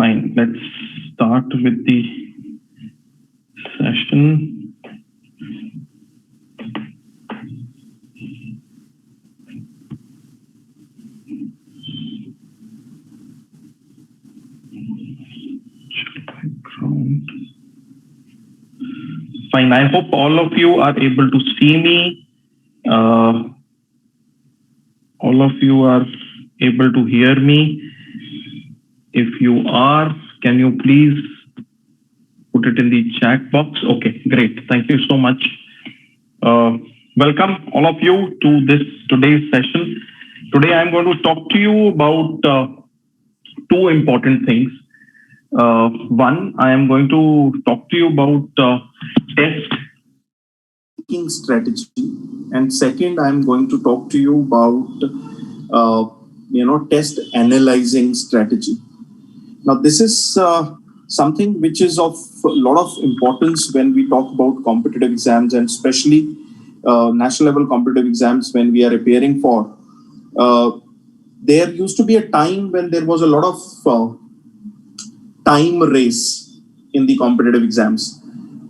Fine. Let's start with the session. Background. Fine. I hope all of you are able to see me. All of you are able to hear me. If you are, can you please put it in the chat box? Okay, great. Thank you so much. Welcome all of you to today's session. Today I'm going to talk to you about two important things. One, I am going to talk to you about test strategy, and second, I'm going to talk to you about test analyzing strategy. Now, this is something which is of a lot of importance when we talk about competitive exams, and especially national level competitive exams when we are appearing for. There used to be a time when there was a lot of time race in the competitive exams.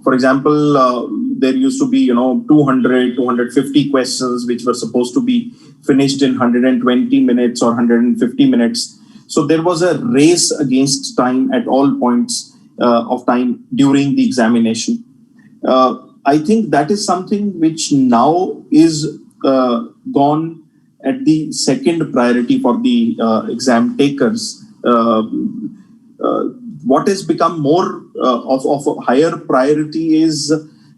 For example, there used to be 200 250 questions which were supposed to be finished in 120 minutes or 150 minutes. So there was a race against time at all points of time during the examination. I think that is something which now is gone at the second priority for the exam takers. What has become more of a higher priority is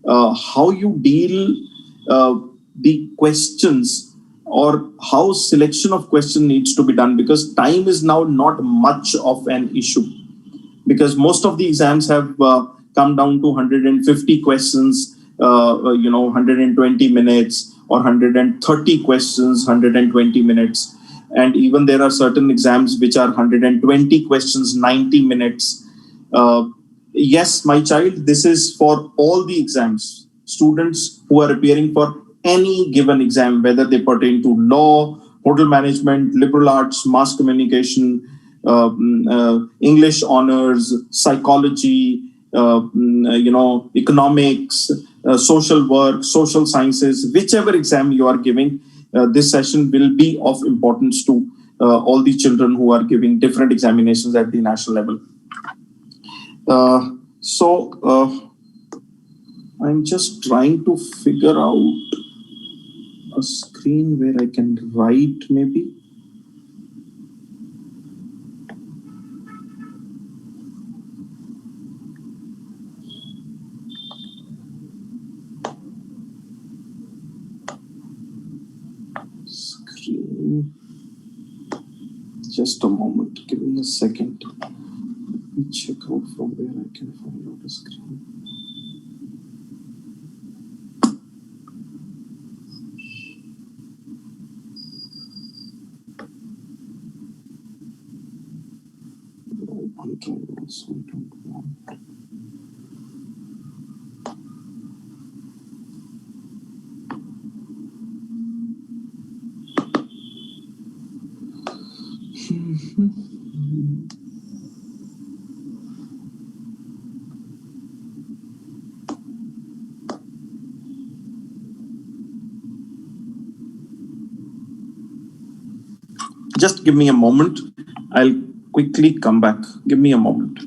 how you deal the questions, or how selection of question needs to be done, because time is now not much of an issue, because most of the exams have come down to 150 questions, 120 minutes, or 130 questions, 120 minutes. And even there are certain exams which are 120 questions, 90 minutes. Yes, my child, this is for all the exams. Students who are appearing for any given exam, whether they pertain to law, hotel management, liberal arts, mass communication, English honors, psychology, economics, social work, social sciences, whichever exam you are giving, this session will be of importance to all the children who are giving different examinations at the national level. I'm just trying to figure out a screen where I can write maybe. Screen. Just a moment. Give me a second. Let me check out from where I can find out a screen. OneDrive also I don't want. Just give me a moment. I'll quickly come back. Give me a moment.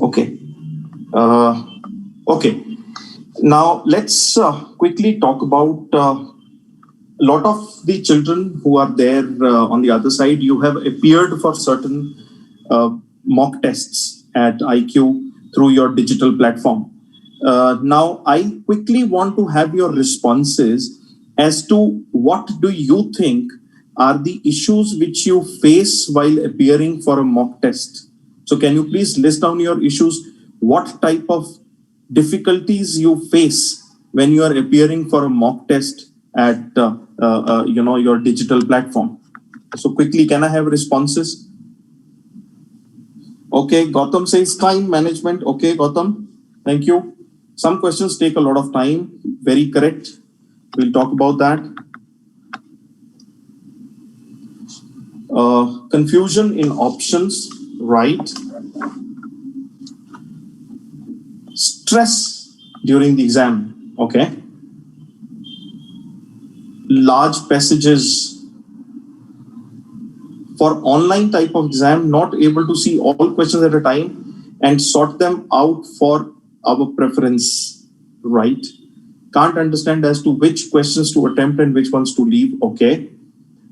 Okay. Okay. Now let's quickly talk about a lot of the children who are there on the other side. You have appeared for certain mock tests at IQ through your digital platform. Now, I quickly want to have your responses as to what do you think are the issues which you face while appearing for a mock test. So, can you please list down your issues? What type of difficulties you face when you are appearing for a mock test at your digital platform? So, quickly, can I have responses? Okay, Gautam says time management. Okay, Gautam, thank you. Some questions take a lot of time. Very correct. We'll talk about that. Confusion in options, right? Stress during the exam. Okay. Large passages for online type of exam, not able to see all questions at a time and sort them out for our preference, right? Can't understand as to which questions to attempt and which ones to leave. Okay.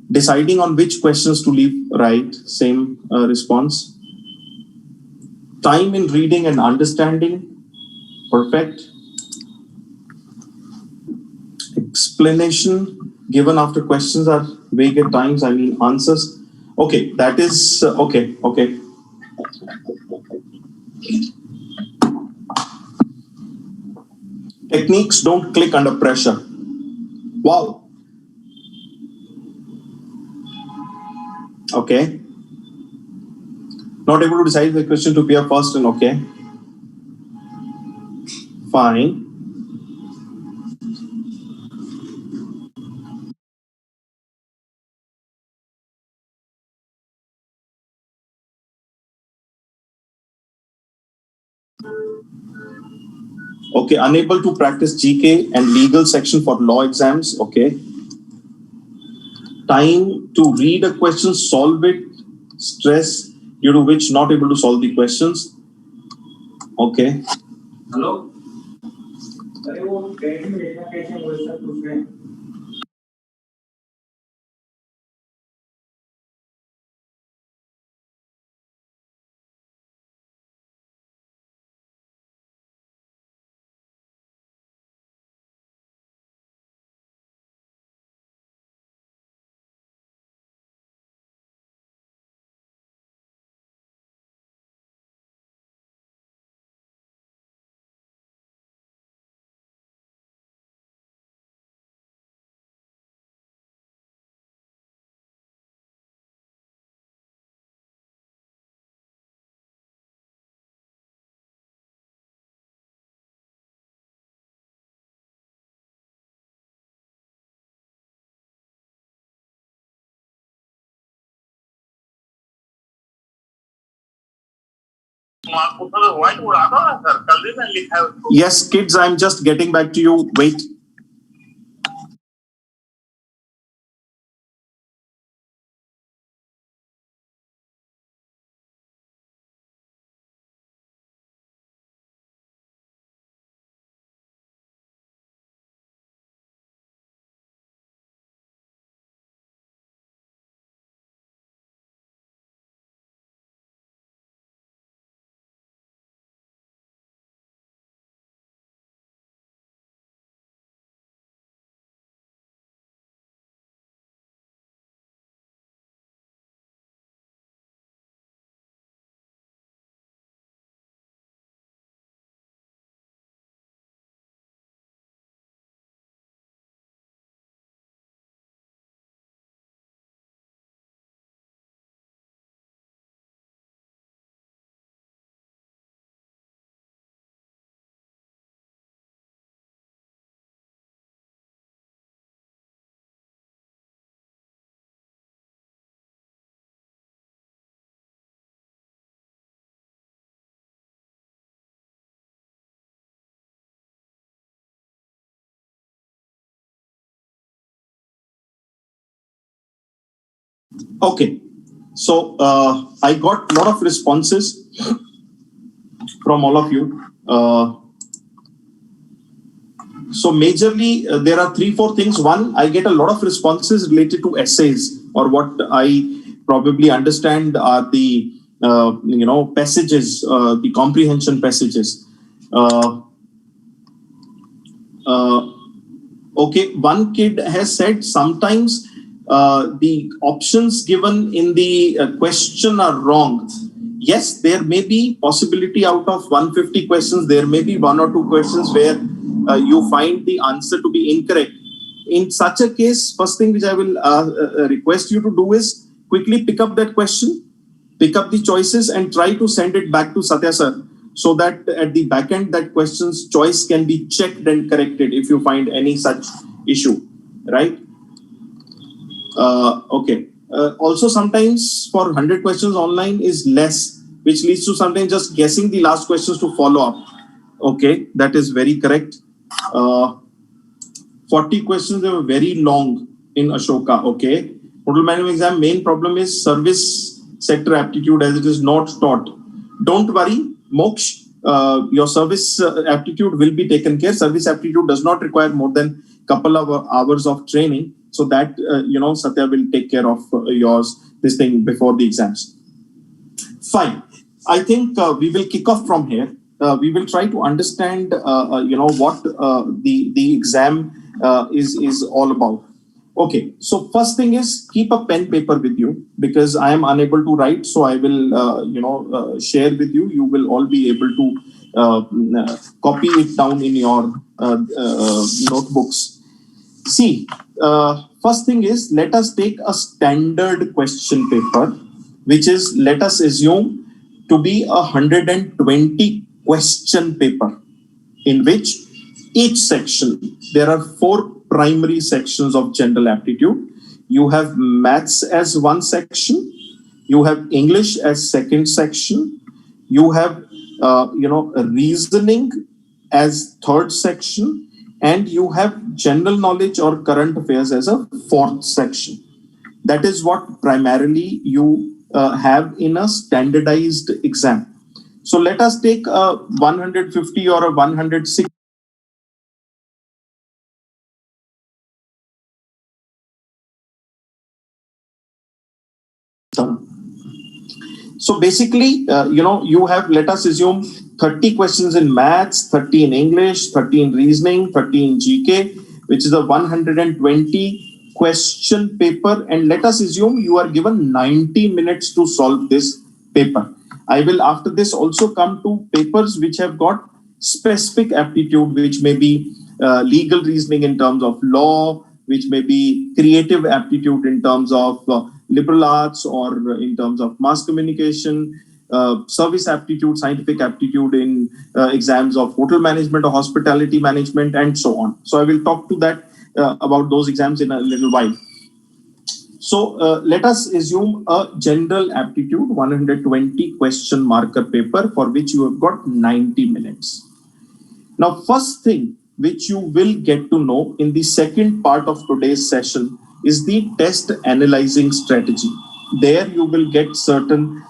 Deciding on which questions to leave, right? Same response. Time in reading and understanding, perfect. Explanation given after questions are vague at times, I mean answers. Okay, that is okay. Techniques don't click under pressure. Wow. Okay. Not able to decide the question to appear first and okay. Fine. Okay, unable to practice GK and legal section for law exams. Okay. Time to read a question, solve it, stress due to which not able to solve the questions. Okay. Hello. Yes, kids, I'm just getting back to you. Wait. Okay. So I got a lot of responses. from all of you. So majorly, there are 3-4 things. One, I get a lot of responses related to essays, or what I probably understand are the passages, the comprehension passages. Okay, one kid has said sometimes the options given in the question are wrong. Yes, there may be possibility out of 150 questions, there may be 1 or 2 questions where you find the answer to be incorrect. In such a case, first thing which I will request you to do is quickly pick up that question, pick up the choices and try to send it back to Satya sir, so that at the back end that question's choice can be checked and corrected if you find any such issue, right? Okay. Also, sometimes for 100 questions online is less, which leads to sometimes just guessing the last questions to follow up. Okay, that is very correct. 40 questions, they were very long in Ashoka. Okay. Hotel management exam, main problem is service sector aptitude, as it is not taught. Don't worry, Moksh, your service aptitude will be taken care. Service aptitude does not require more than couple of hours of training. So that, Satya will take care of this thing before the exams. Fine. I think we will kick off from here. We will try to understand, what the exam is all about. Okay, so first thing is keep a pen paper with you, because I am unable to write. So I will, share with you. You will all be able to copy it down in your notebooks. See, first thing is, let us take a standard question paper, which is, let us assume to be 120 question paper, in which each section, there are 4 primary sections of general aptitude. You have maths as one section, you have English as second section, you have reasoning as third section, and you have general knowledge or current affairs as a 4th section. That is what primarily you have in a standardized exam. So let us take a 150 or a 160. So basically, you have, let us assume, 30 questions in maths, 30 in English, 30 in reasoning, 30 in GK, which is a 120 question paper. And let us assume you are given 90 minutes to solve this paper. I will after this also come to papers which have got specific aptitude, which may be legal reasoning in terms of law, which may be creative aptitude in terms of liberal arts or in terms of mass communication, service aptitude, scientific aptitude in exams of hotel management or hospitality management, and so on. So I will talk to that about those exams in a little while. So let us assume a general aptitude 120 question marker paper for which you have got 90 minutes. Now, first thing which you will get to know in the second part of today's session is the test analyzing strategy. There you will get certain,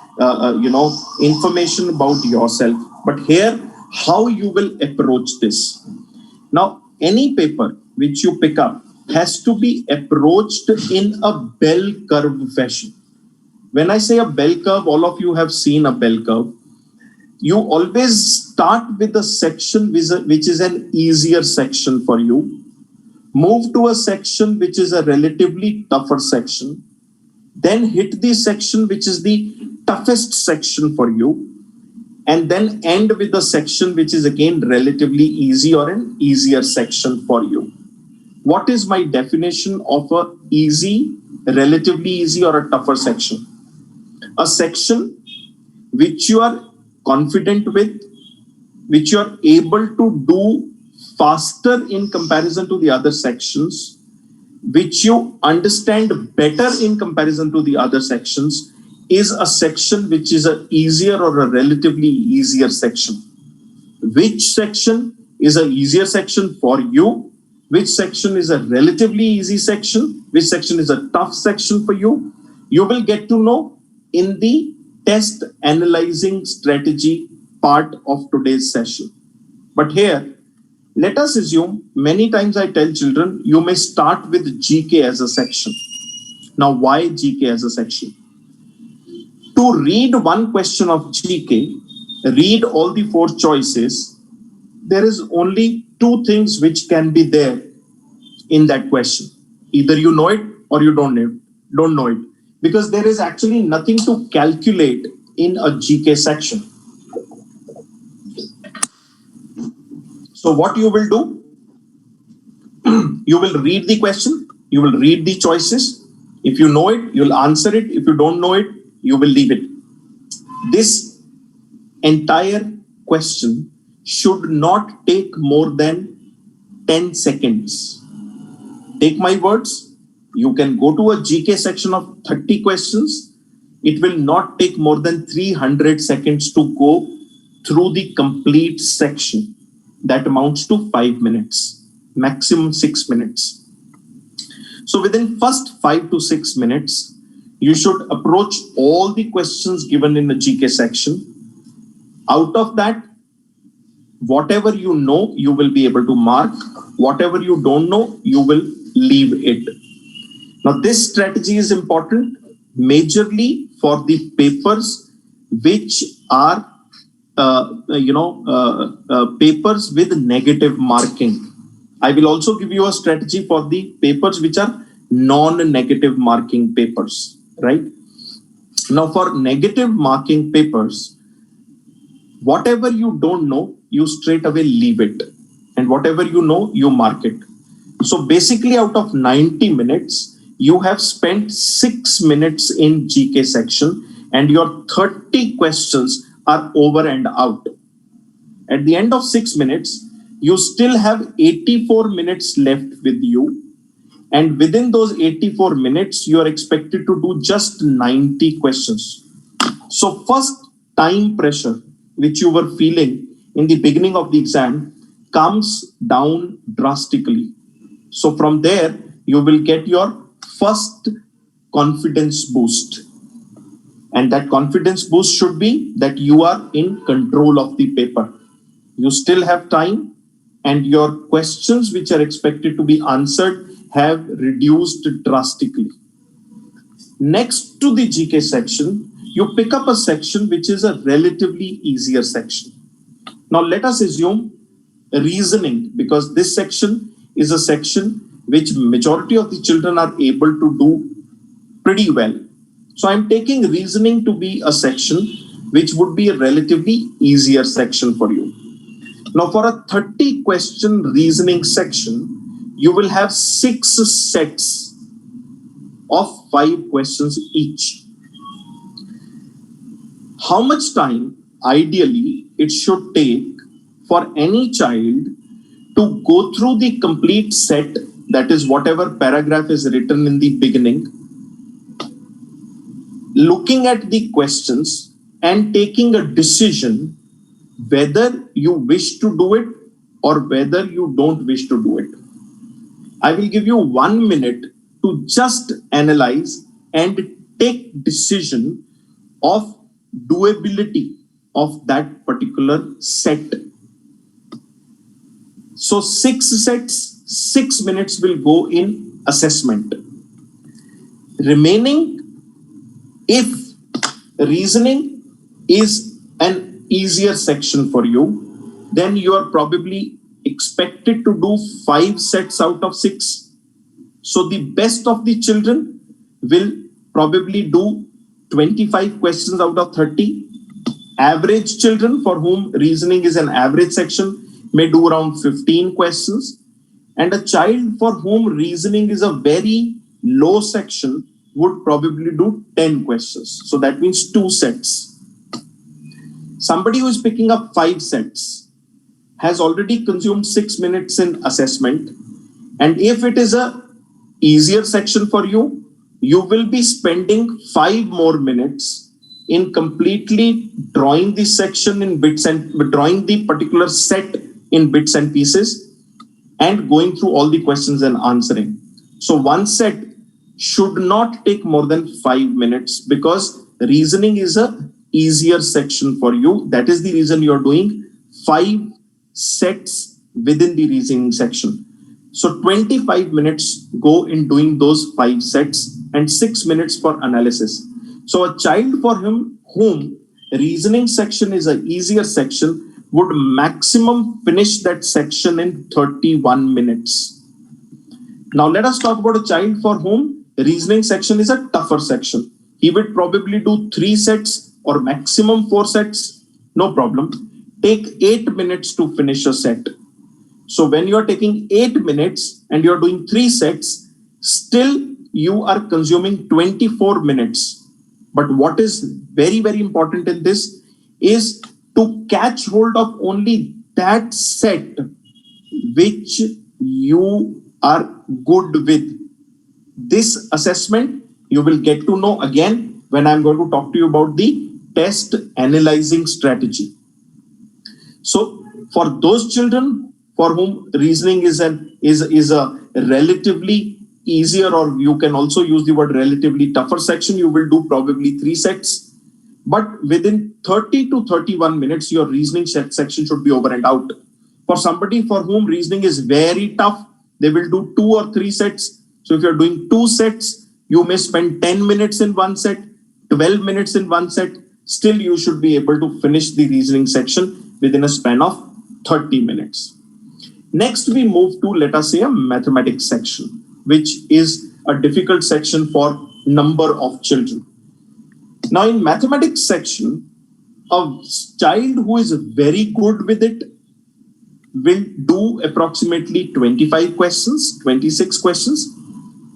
information about yourself. But here, how you will approach this. Now, any paper which you pick up has to be approached in a bell curve fashion. When I say a bell curve, all of you have seen a bell curve. You always start with a section which is an easier section for you, move to a section which is a relatively tougher section, then hit the section which is the toughest section for you, and then end with a section which is again relatively easy or an easier section for you. What is my definition of a easy, relatively easy, or a tougher section? A section which you are confident with, which you are able to do faster in comparison to the other sections, which you understand better in comparison to the other sections, is a section which is an easier or a relatively easier section. Which section is an easier section for you? Which section is a relatively easy section? Which section is a tough section for you? You will get to know in the test analyzing strategy part of today's session. But here, let us assume many times I tell children, you may start with GK as a section. Now, why GK as a section? To read one question of GK, read all the 4 choices. There is only 2 things which can be there in that question. Either you know it or you don't know it. Because there is actually nothing to calculate in a GK section. So what you will do, you will read the question, you will read the choices. If you know it, you'll answer it. If you don't know it, you will leave it. This entire question should not take more than 10 seconds. Take my words, you can go to a GK section of 30 questions. It will not take more than 300 seconds to go through the complete section. That amounts to 5 minutes, maximum 6 minutes. So within first 5 to 6 minutes, you should approach all the questions given in the GK section. Out of that, whatever you know, you will be able to mark. Whatever you don't know, you will leave it. Now, this strategy is important majorly for the papers which are papers with negative marking. I will also give you a strategy for the papers which are non-negative marking papers, right? Now, for negative marking papers, whatever you don't know, you straight away leave it. And whatever you know, you mark it. So basically, out of 90 minutes, you have spent 6 minutes in GK section and your 30 questions are over and out. At the end of 6 minutes, you still have 84 minutes left with you. And within those 84 minutes, you are expected to do just 90 questions. So first, time pressure, which you were feeling in the beginning of the exam, comes down drastically. So from there, you will get your first confidence boost. And that confidence boost should be that you are in control of the paper. You still have time and your questions which are expected to be answered have reduced drastically. Next to the GK section, you pick up a section which is a relatively easier section. Now let us assume reasoning, because this section is a section which majority of the children are able to do pretty well. So I'm taking reasoning to be a section which would be a relatively easier section for you. Now for a 30 question reasoning section, you will have 6 sets of 5 questions each. How much time ideally it should take for any child to go through the complete set, that is whatever paragraph is written in the beginning, looking at the questions and taking a decision whether you wish to do it or whether you don't wish to do it. I will give you 1 minute to just analyze and take decision of doability of that particular set. So 6 sets, 6 minutes will go in assessment. Remaining, if reasoning is an easier section for you, then you are probably expected to do 5 sets out of 6. So the best of the children will probably do 25 questions out of 30. Average children for whom reasoning is an average section may do around 15 questions. And a child for whom reasoning is a very low section would probably do 10 questions. So that means 2 sets. Somebody who is picking up 5 sets has already consumed 6 minutes in assessment. And if it is a easier section for you, you will be spending 5 more minutes in completely drawing the section in bits and drawing the particular set in bits and pieces and going through all the questions and answering. So one set should not take more than 5 minutes because reasoning is a easier section for you. That is the reason you're doing 5 sets within the reasoning section. So 25 minutes go in doing those 5 sets and 6 minutes for analysis. So a child for whom reasoning section is an easier section would maximum finish that section in 31 minutes. Now let us talk about a child for whom reasoning section is a tougher section. He would probably do 3 sets or maximum 4 sets, no problem. Take 8 minutes to finish a set. So when you are taking 8 minutes and you are doing 3 sets, still you are consuming 24 minutes. But what is very, very important in this is to catch hold of only that set which you are good with. This assessment you will get to know again when I'm going to talk to you about the test analyzing strategy. So for those children for whom reasoning is a relatively easier, or you can also use the word relatively tougher section, you will do probably 3 sets. But within 30 to 31 minutes, your reasoning section should be over and out. For somebody for whom reasoning is very tough, they will do 2 or 3 sets. So if you're doing 2 sets, you may spend 10 minutes in one set, 12 minutes in one set. Still, you should be able to finish the reasoning section within a span of 30 minutes. Next, we move to, let us say, a mathematics section, which is a difficult section for number of children. Now, in mathematics section, a child who is very good with it will do approximately 25 questions, 26 questions.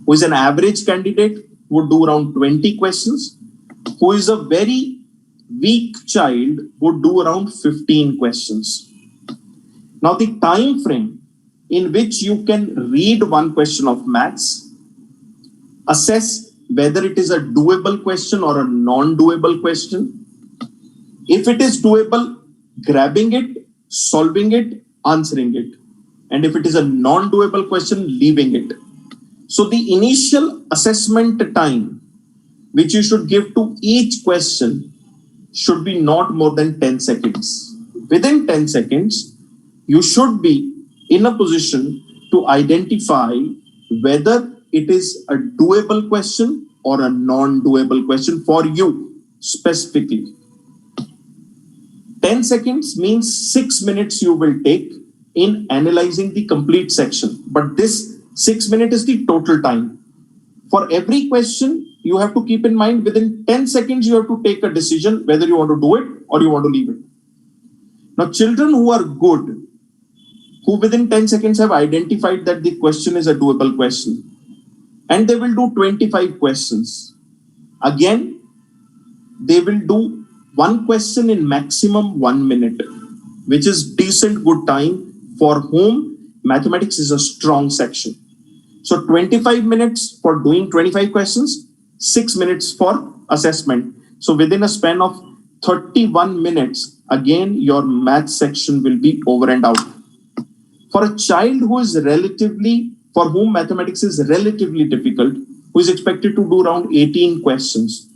Who is an average candidate would do around 20 questions. Who is a very weak child would do around 15 questions. Now, the time frame in which you can read one question of maths, assess whether it is a doable question or a non-doable question. If it is doable, grabbing it, solving it, answering it. And if it is a non-doable question, leaving it. So the initial assessment time which you should give to each question should be not more than 10 seconds. Within 10 seconds, you should be in a position to identify whether it is a doable question or a non-doable question for you specifically. 10 seconds means 6 minutes you will take in analyzing the complete section. But this 6 minutes is the total time. For every question, you have to keep in mind within 10 seconds, you have to take a decision whether you want to do it or you want to leave it. Now, children who are good, who within 10 seconds have identified that the question is a doable question, and they will do 25 questions. Again, they will do one question in maximum 1 minute, which is decent good time for whom mathematics is a strong section. So 25 minutes for doing 25 questions, 6 minutes for assessment. So within a span of 31 minutes, again, your math section will be over and out. For a child who is for whom mathematics is relatively difficult, who is expected to do around 18 questions,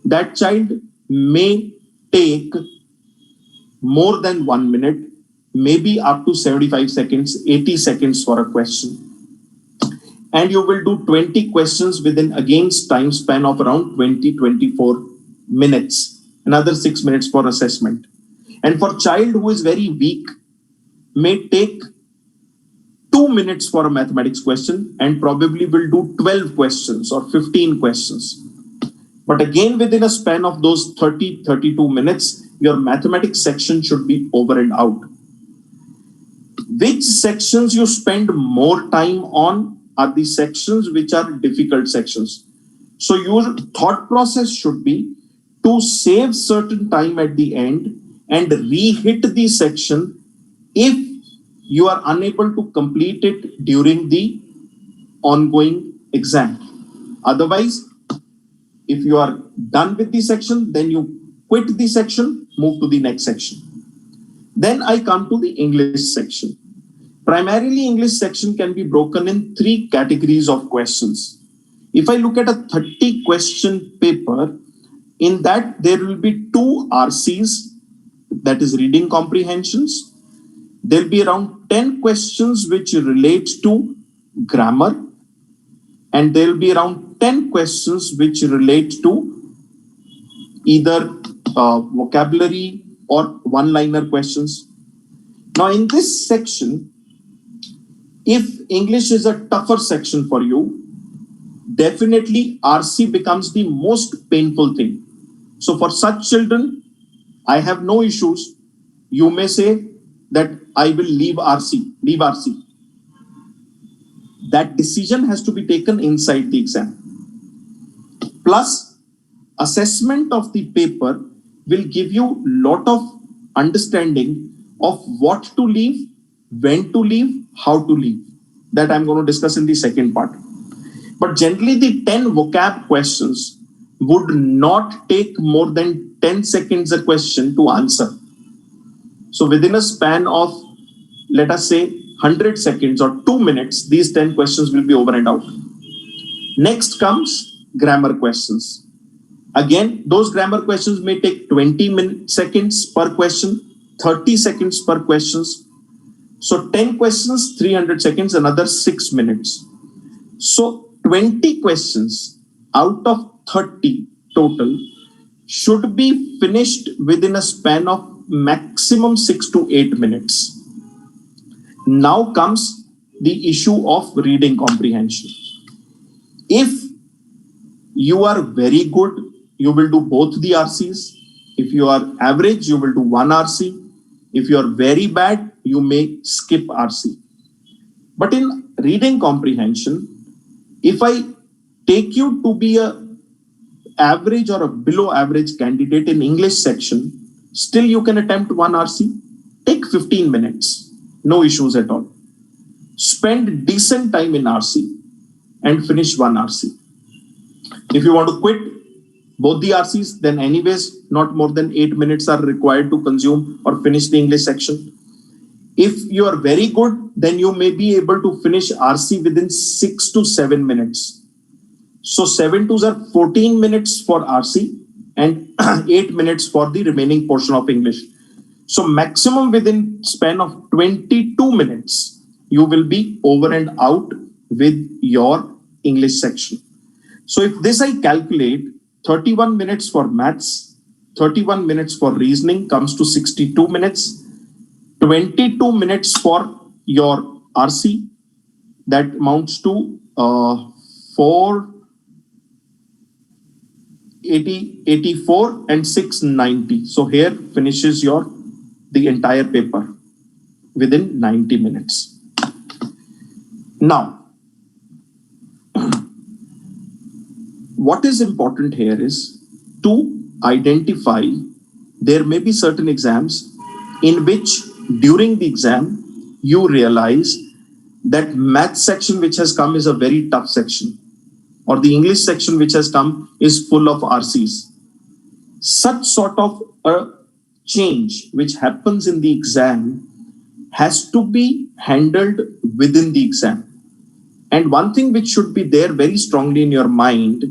that child may take more than 1 minute, maybe up to 75 seconds, 80 seconds for a question. And you will do 20 questions within, again, time span of around 24 minutes. Another 6 minutes for assessment. And for child who is very weak, may take 2 minutes for a mathematics question and probably will do 12 questions or 15 questions. But again, within a span of those 32 minutes, your mathematics section should be over and out. Which sections you spend more time on are the sections which are difficult sections. So your thought process should be to save certain time at the end and re-hit the section if you are unable to complete it during the ongoing exam. Otherwise, if you are done with the section, then you quit the section, move to the next section. Then I come to the English section. Primarily, English section can be broken in 3 categories of questions. If I look at a 30 question paper, In that, there will be 2 RCs, that is reading comprehensions. There will be around 10 questions which relate to grammar, and there will be around 10 questions which relate to either vocabulary or one-liner questions. Now, in this section, if English is a tougher section for you, definitely RC becomes the most painful thing. So for such children, I have no issues. You may say that I will leave RC. That decision has to be taken inside the exam. Plus, assessment of the paper will give you lot of understanding of what to leave, when to leave, how to leave. That I'm going to discuss in the second part. But generally, the 10 vocab questions would not take more than 10 seconds a question to answer. So within a span of, let us say, 100 seconds or 2 minutes, these 10 questions will be over and out. Next comes grammar questions. Again, those grammar questions may take 20 seconds per question, 30 seconds per questions. So 10 questions, 300 seconds, another 6 minutes. So 20 questions out of 30 total should be finished within a span of maximum 6 to 8 minutes. Now comes the issue of reading comprehension. If you are very good, you will do both the RCs. If you are average, you will do one RC. If you are very bad, you may skip RC. But in reading comprehension, if I take you to be a average or a below average candidate in English section, still you can attempt one RC. Take 15 minutes, no issues at all. Spend decent time in RC and finish one RC. If you want to quit both the RCs, then anyways, not more than 8 minutes are required to consume or finish the English section. If you are very good, then you may be able to finish RC within 6 to 7 minutes. So 7 twos are 14 minutes for RC and 8 minutes for the remaining portion of English. So maximum within span of 22 minutes, you will be over and out with your English section. So if this I calculate, 31 minutes for maths, 31 minutes for reasoning comes to 62 minutes, 22 minutes for your RC, that amounts to 84 and 690. So here finishes the entire paper within 90 minutes. Now, what is important here is to identify, there may be certain exams in which during the exam you realize that math section which has come is a very tough section, or the English section which has come is full of RCs. Such sort of a change which happens in the exam has to be handled within the exam. And one thing which should be there very strongly in your mind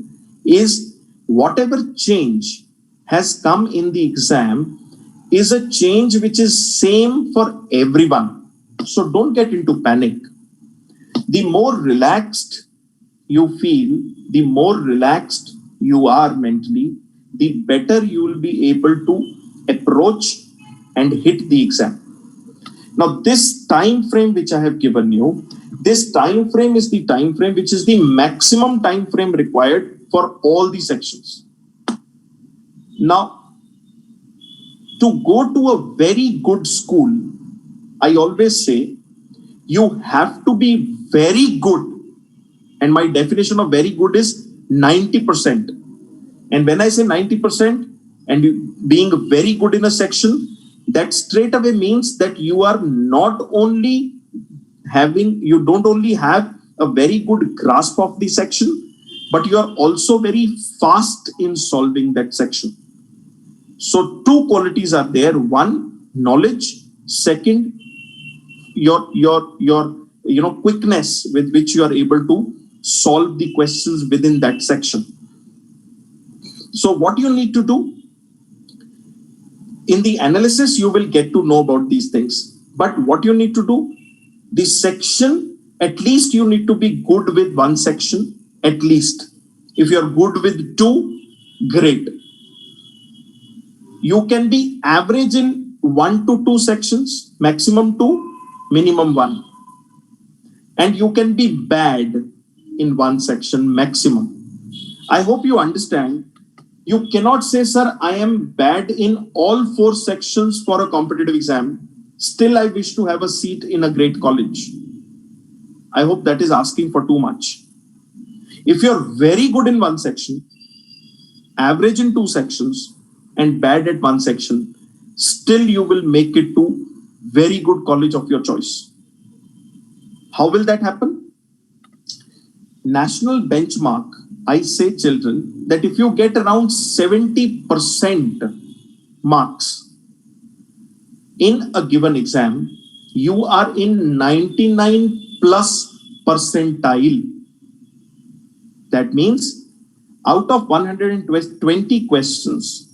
is whatever change has come in the exam is a change which is same for everyone. So don't get into panic. The more relaxed you feel, the more relaxed you are mentally, the better you will be able to approach and hit the exam. Now, this time frame which I have given you, this time frame is the time frame which is the maximum time frame required for all the sections. Now, to go to a very good school, I always say you have to be very good. And my definition of very good is 90%. And when I say 90% and you being very good in a section, that straight away means that you are not only you don't only have a very good grasp of the section, but you are also very fast in solving that section. So two qualities are there. One, knowledge. Second, your quickness with which you are able to solve the questions within that section. So what you need to do in the analysis, you will get to know about these things. But what you need to do, the section, at least you need to be good with one section, at least. If you're good with two, great. You can be average in 1 to 2 sections, maximum 2, minimum 1. And you can be bad in one section, maximum. I hope you understand. You cannot say, sir, I am bad in all 4 sections for a competitive exam. Still, I wish to have a seat in a great college. I hope that is asking for too much. If you're very good in one section, average in 2 sections, and bad at one section, still you will make it to very good college of your choice. How will that happen? National benchmark, I say, children, that if you get around 70% marks in a given exam, you are in 99 plus percentile. That means out of 120 questions,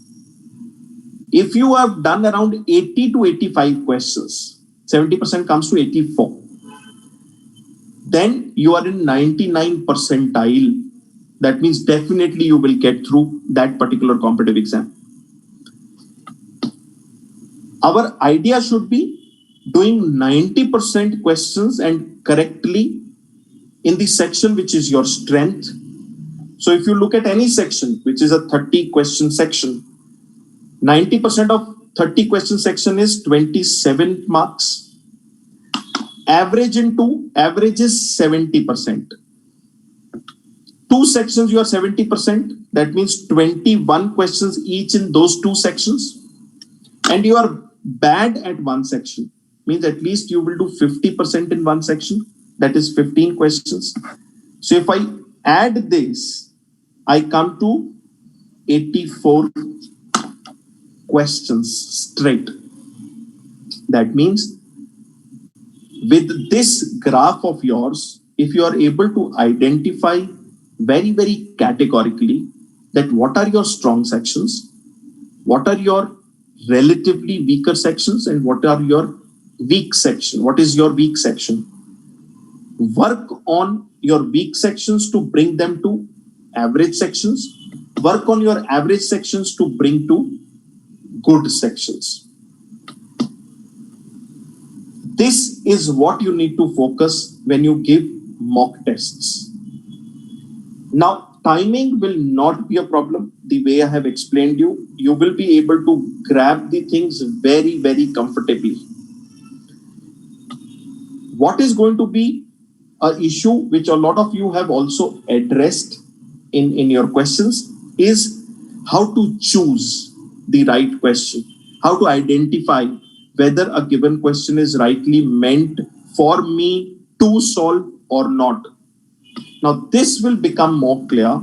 if you have done around 80 to 85 questions, 70% comes to 84. Then you are in 99 percentile. That means definitely you will get through that particular competitive exam. Our idea should be doing 90% questions and correctly in the section which is your strength. So if you look at any section, which is a 30 question section, 90% of 30 question section is 27 marks. Average in 2, average is 70%. 2 sections, you are 70%. That means 21 questions each in those 2 sections. And you are bad at one section. Means at least you will do 50% in one section. That is 15 questions. So if I add this, I come to 84 questions straight. That means with this graph of yours, if you are able to identify very, very categorically that what are your strong sections, what are your relatively weaker sections, and what are your weak section, what is your weak section, work on your weak sections to bring them to average sections, work on your average sections to bring to good sections. This is what you need to focus when you give mock tests. Now, timing will not be a problem. The way I have explained you will be able to grab the things very, very comfortably. What is going to be an issue which a lot of you have also addressed in your questions is how to choose the right question, how to identify whether a given question is rightly meant for me to solve or not. Now, this will become more clear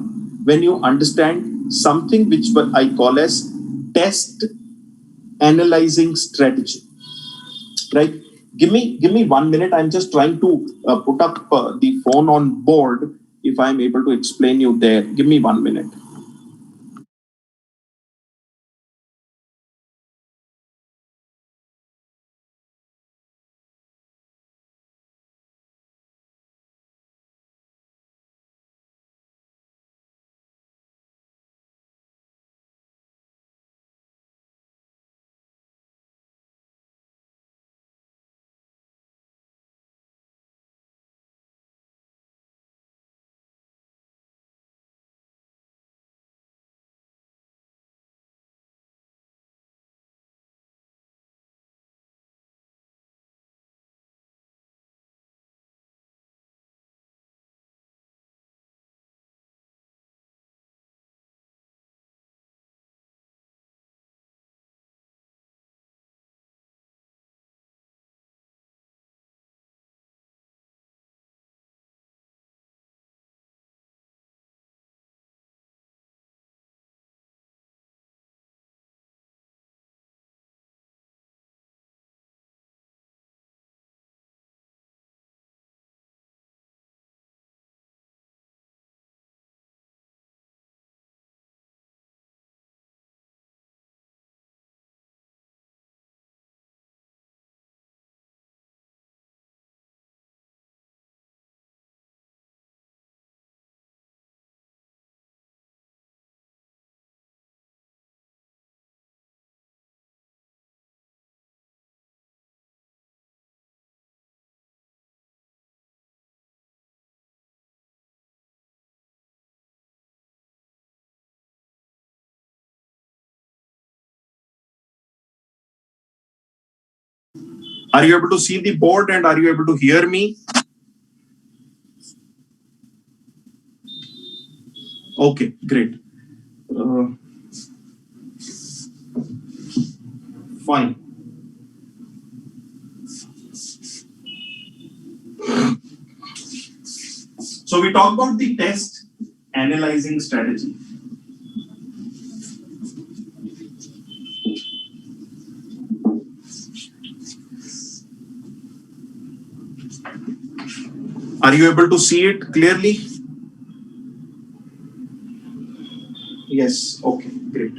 when you understand something which I call as test analyzing strategy. Right? Give me 1 minute. I'm just trying to put up the phone on board. If I'm able to explain you there, give me 1 minute. Are you able to see the board and are you able to hear me? Okay, great. Fine. So we talk about the test analyzing strategy. Are you able to see it clearly? Yes, okay, great.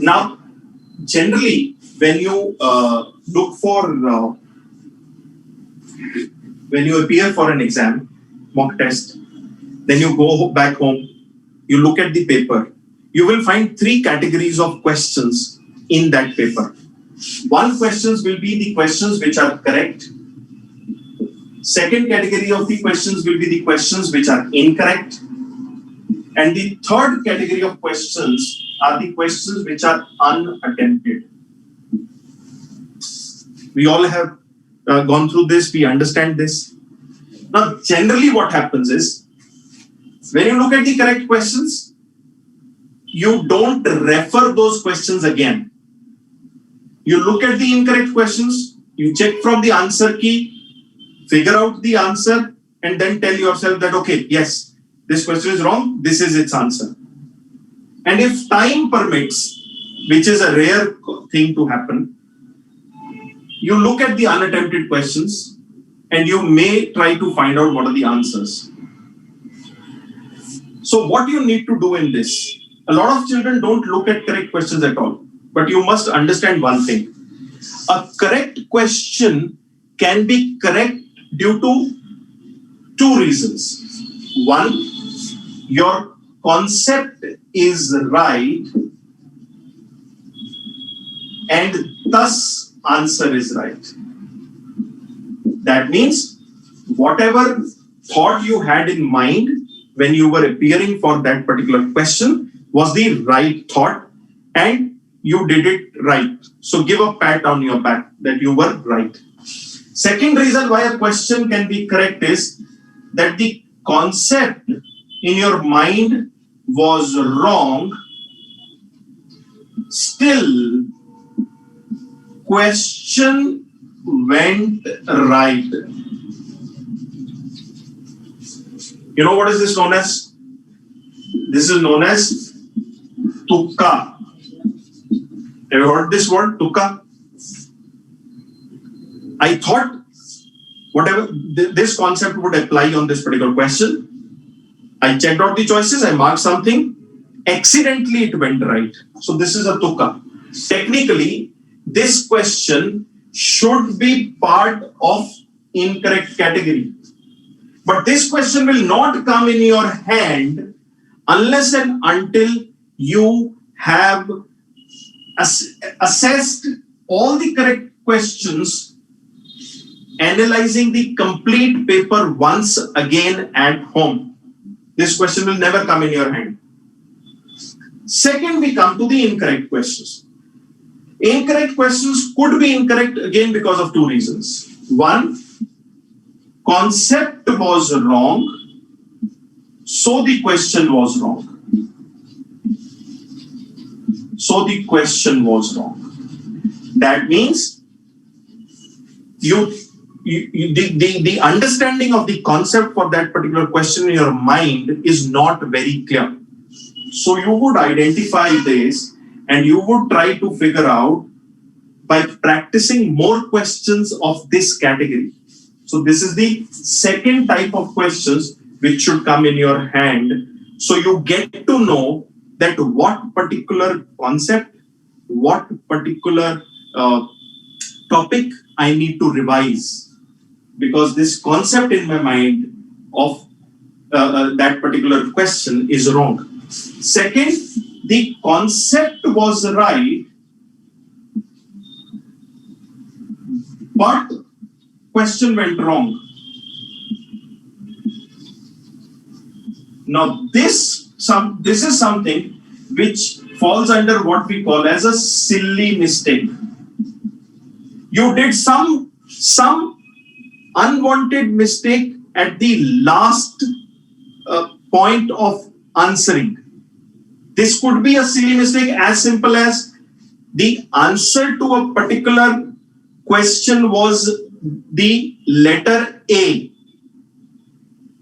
Now, generally, when you look for, when you appear for an exam, mock test, then you go back home, you look at the paper, you will find three categories of questions in that paper. One questions will be the questions which are correct. Second category of the questions will be the questions which are incorrect. And the third category of questions are the questions which are unattempted. We all have gone through this, we understand this. Now, generally what happens is, when you look at the correct questions, you don't refer those questions again. You look at the incorrect questions, you check from the answer key, figure out the answer, and then tell yourself that, okay, yes, this question is wrong, this is its answer. And if time permits, which is a rare thing to happen, you look at the unattempted questions and you may try to find out what are the answers. So what you need to do in this, a lot of children don't look at correct questions at all, but you must understand one thing. A correct question can be correct due to two reasons. One, your concept is right and thus answer is right. That means whatever thought you had in mind when you were appearing for that particular question was the right thought and you did it right. So give a pat on your back that you were right. Second reason why a question can be correct is that the concept in your mind was wrong, still question went right. You know what is this known as? This is known as tukka. Have you heard this word, tukka? I thought whatever this concept would apply on this particular question. I checked out the choices, I marked something, accidentally it went right. So this is a tukka. Technically, this question should be part of incorrect category. But this question will not come in your hand unless and until you have assessed all the correct questions, analyzing the complete paper once again at home. This question will never come in your hand. Second, we come to the incorrect questions. Incorrect questions could be incorrect again because of two reasons. One, concept was wrong, so the question was wrong. So the question was wrong. That means the understanding of the concept for that particular question in your mind is not very clear. So you would identify this and you would try to figure out by practicing more questions of this category. So this is the second type of questions which should come in your hand. So you get to know that what particular concept, what particular topic I need to revise. Because this concept in my mind of that particular question is wrong. Second, the concept was right, but question went wrong. Now this is something which falls under what we call as a silly mistake. You did some unwanted mistake at the last point of answering. This could be a silly mistake as simple as the answer to a particular question was the letter A,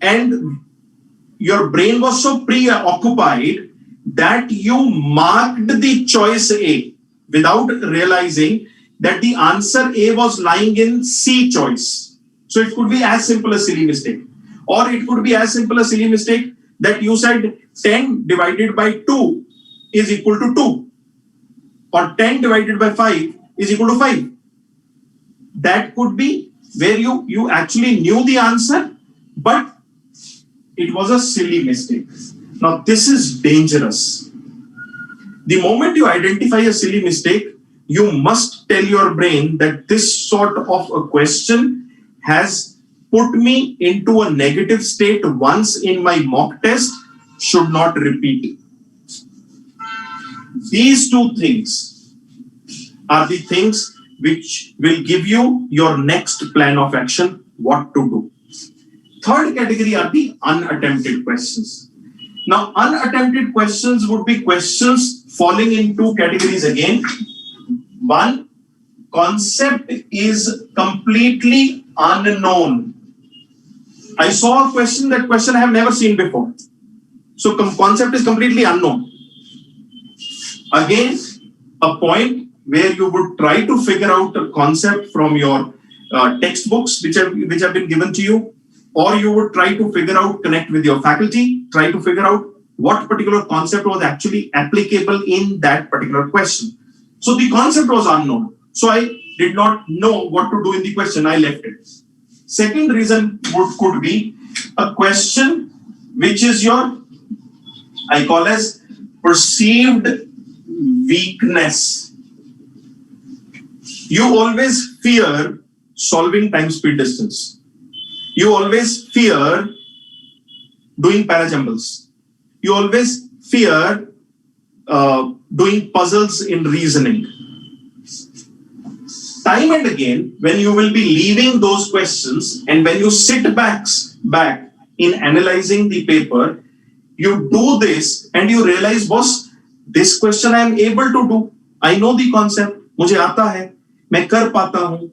and your brain was so preoccupied that you marked the choice A without realizing that the answer A was lying in C choice. So it could be as simple as silly mistake. Or it could be as simple as silly mistake that you said 10 divided by 2 is equal to 2. Or 10 divided by 5 is equal to 5. That could be where you actually knew the answer, but it was a silly mistake. Now this is dangerous. The moment you identify a silly mistake, you must tell your brain that this sort of a question has put me into a negative state once in my mock test, should not repeat. These two things are the things which will give you your next plan of action, what to do. Third category are the unattempted questions. Now, unattempted questions would be questions falling in two categories again. One, concept is completely unknown. I saw a question, that question I have never seen before. So concept is completely unknown. Again, a point where you would try to figure out a concept from your textbooks which have been given to you, or you would try to figure out, connect with your faculty, try to figure out what particular concept was actually applicable in that particular question. So the concept was unknown. So I did not know what to do in the question. I left it. Second reason could be a question which is your, I call as perceived weakness. You always fear solving time speed distance. You always fear doing parajumbles. You always fear doing puzzles in reasoning. Time and again, when you will be leaving those questions and when you sit back in analyzing the paper, you do this and you realize, boss, this question I am able to do. I know the concept. मुझे आता है, मैं कर पाता हूँ.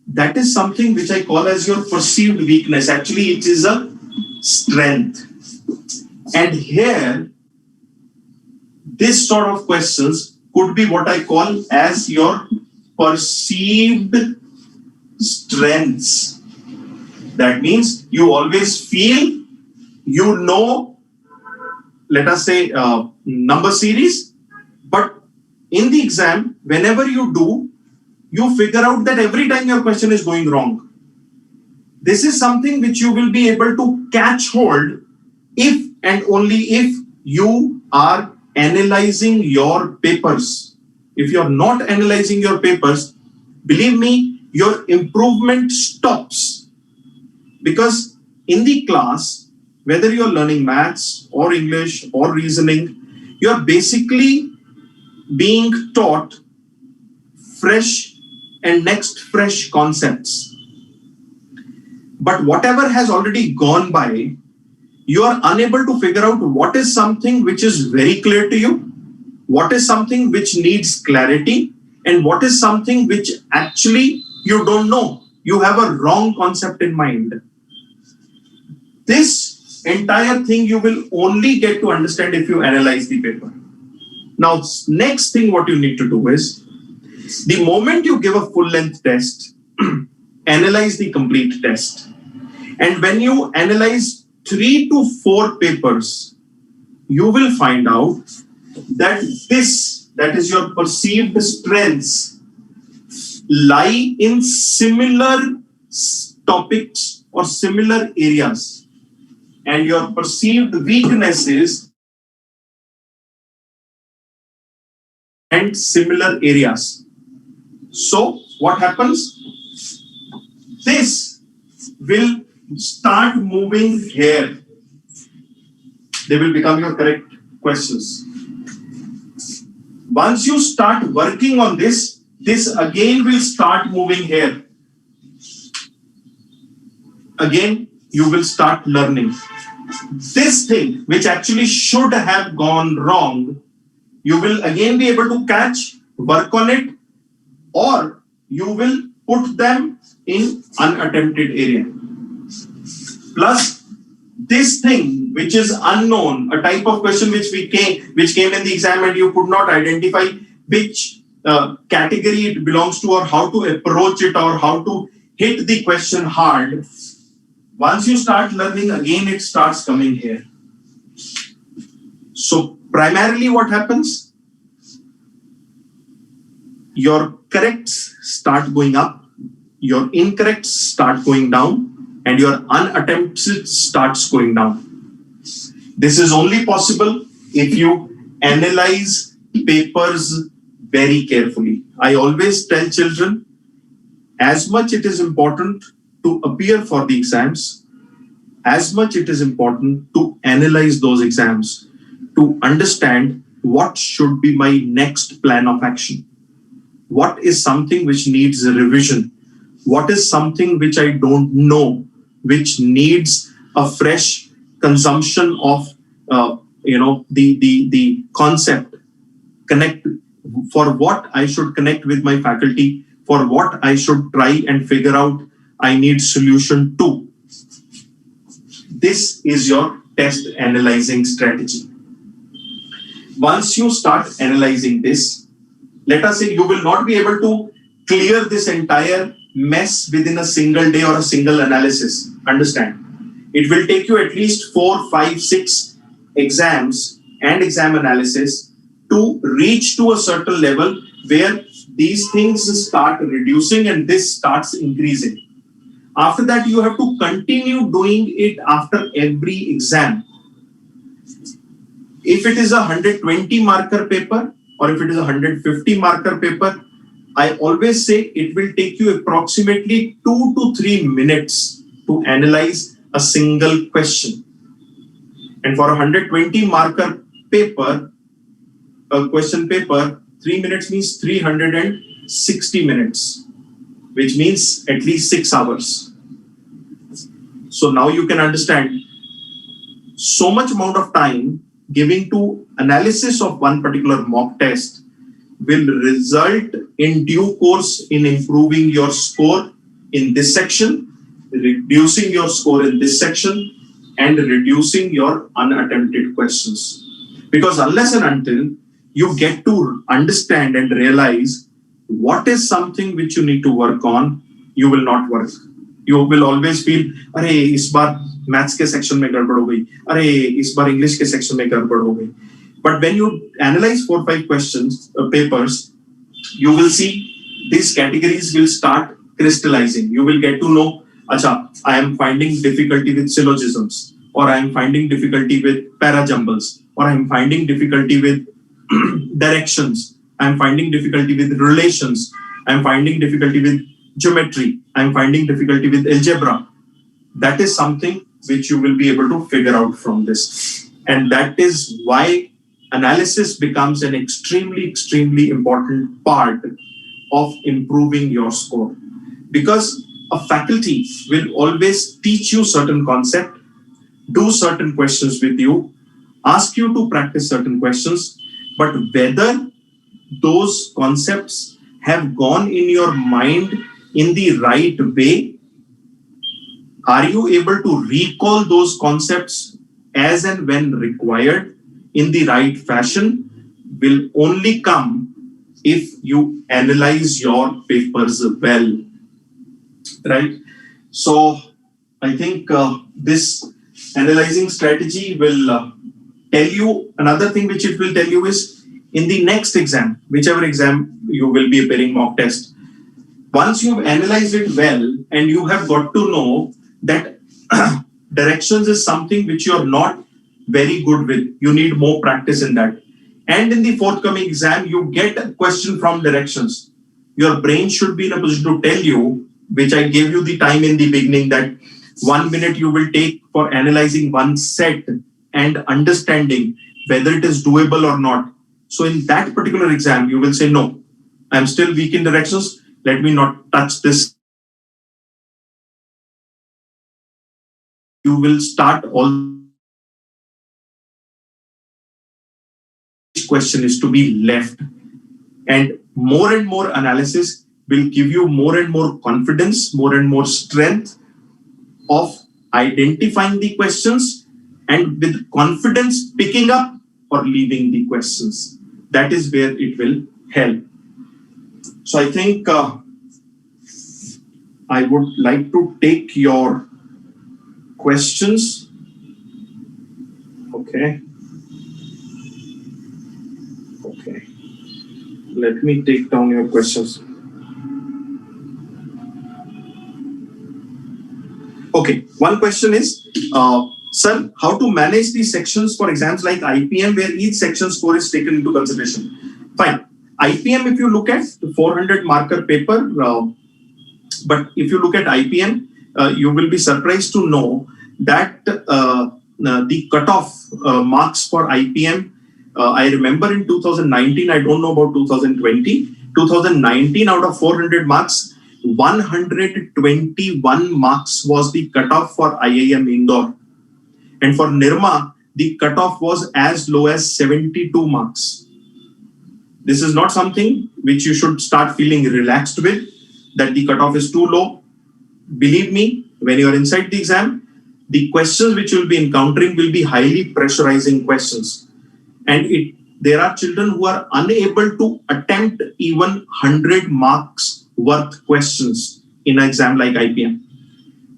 That is something which I call as your perceived weakness. Actually, it is a strength. And here, this sort of questions could be what I call as your perceived strengths. That means you always feel you know, let us say, number series, but in the exam, whenever you do, you figure out that every time your question is going wrong. This is something which you will be able to catch hold if and only if you are analyzing your papers. If you are not analyzing your papers, believe me, your improvement stops. Because in the class, whether you're learning maths or English or reasoning, you're basically being taught fresh and next fresh concepts. But whatever has already gone by, you are unable to figure out what is something which is very clear to you, what is something which needs clarity, and what is something which actually you don't know. You have a wrong concept in mind. This entire thing you will only get to understand if you analyze the paper. Now, next thing what you need to do is, the moment you give a full-length test, analyze the complete test. And when you analyze 3 to 4 papers, you will find out that that is your perceived strengths, lie in similar topics or similar areas. And your perceived weaknesses and similar areas. So what happens? This will start moving here. They will become your correct questions. Once you start working on this, this again will start moving here. Again, you will start learning. This thing, which actually should have gone wrong, you will again be able to catch, work on it, or you will put them in unattempted area. Plus, this thing which is unknown, a type of question which came in the exam and you could not identify which category it belongs to or how to approach it or how to hit the question hard. Once you start learning, again it starts coming here. So primarily what happens? Your corrects start going up, your incorrects start going down, and your unattempted starts going down. This is only possible if you analyze papers very carefully. I always tell children, as much it is important to appear for the exams, as much it is important to analyze those exams, to understand what should be my next plan of action. What is something which needs a revision? What is something which I don't know, which needs a fresh consumption of the concept? Connect for what I should connect with my faculty, for what I should try and figure out I need solution to. This is your test analyzing strategy. Once you start analyzing this, let us say you will not be able to clear this entire mess within a single day or a single analysis. Understand? It will take you at least 4, 5, 6 exams and exam analysis to reach to a certain level where these things start reducing and this starts increasing. After that, you have to continue doing it after every exam. If it is a 120 marker paper or if it is a 150 marker paper, I always say it will take you approximately 2 to 3 minutes to analyze a single question. And for a 120 marker paper, a question paper, 3 minutes means 360 minutes, which means at least 6 hours. So now you can understand so much amount of time giving to analysis of one particular mock test will result in due course in improving your score in this section, reducing your score in this section, and reducing your unattempted questions. Because unless and until you get to understand and realize what is something which you need to work on, you will not work. You will always feel, अरे इस बार maths के section में गड़बड़ हो गई, अरे इस बार English के सेक्शन में गड़बड़ हो गई. But when you analyze 4 or 5 questions, papers, you will see these categories will start crystallizing. You will get to know, acha, I am finding difficulty with syllogisms, or I am finding difficulty with parajumbles, or I am finding difficulty with directions, I am finding difficulty with relations, I am finding difficulty with geometry, I am finding difficulty with algebra. That is something which you will be able to figure out from this. And that is why analysis becomes an extremely, extremely important part of improving your score. Because a faculty will always teach you certain concept, do certain questions with you, ask you to practice certain questions, but whether those concepts have gone in your mind in the right way, are you able to recall those concepts as and when required in the right fashion, will only come if you analyze your papers well, right? So I think this analyzing strategy will tell you another thing which it will tell you is in the next exam, whichever exam you will be appearing mock test, once you've analyzed it well and you have got to know that directions is something which you're not very good with, you need more practice in that. And in the forthcoming exam, you get a question from directions. Your brain should be in a position to tell you, which I gave you the time in the beginning, that 1 minute you will take for analyzing one set and understanding whether it is doable or not. So in that particular exam, you will say, no, I'm still weak in directions. Let me not touch this. You will start all. Each question is to be left. And more analysis will give you more and more confidence, more and more strength of identifying the questions and with confidence picking up or leaving the questions. That is where it will help. So I think I would like to take your questions. Okay. Let me take down your questions. Okay, one question is, sir, how to manage the sections for exams like IPM where each section score is taken into consideration? Fine. IPM, if you look at the 400 marker paper, but if you look at IPM, you will be surprised to know that the cutoff marks for IPM, I remember in 2019, I don't know about 2020, 2019 out of 400 marks, 121 marks was the cutoff for IIM Indore. And for Nirma, the cutoff was as low as 72 marks. This is not something which you should start feeling relaxed with, that the cutoff is too low. Believe me, when you are inside the exam, the questions which you will be encountering will be highly pressurizing questions. And there are children who are unable to attempt even 100 marks worth questions in an exam like IPM.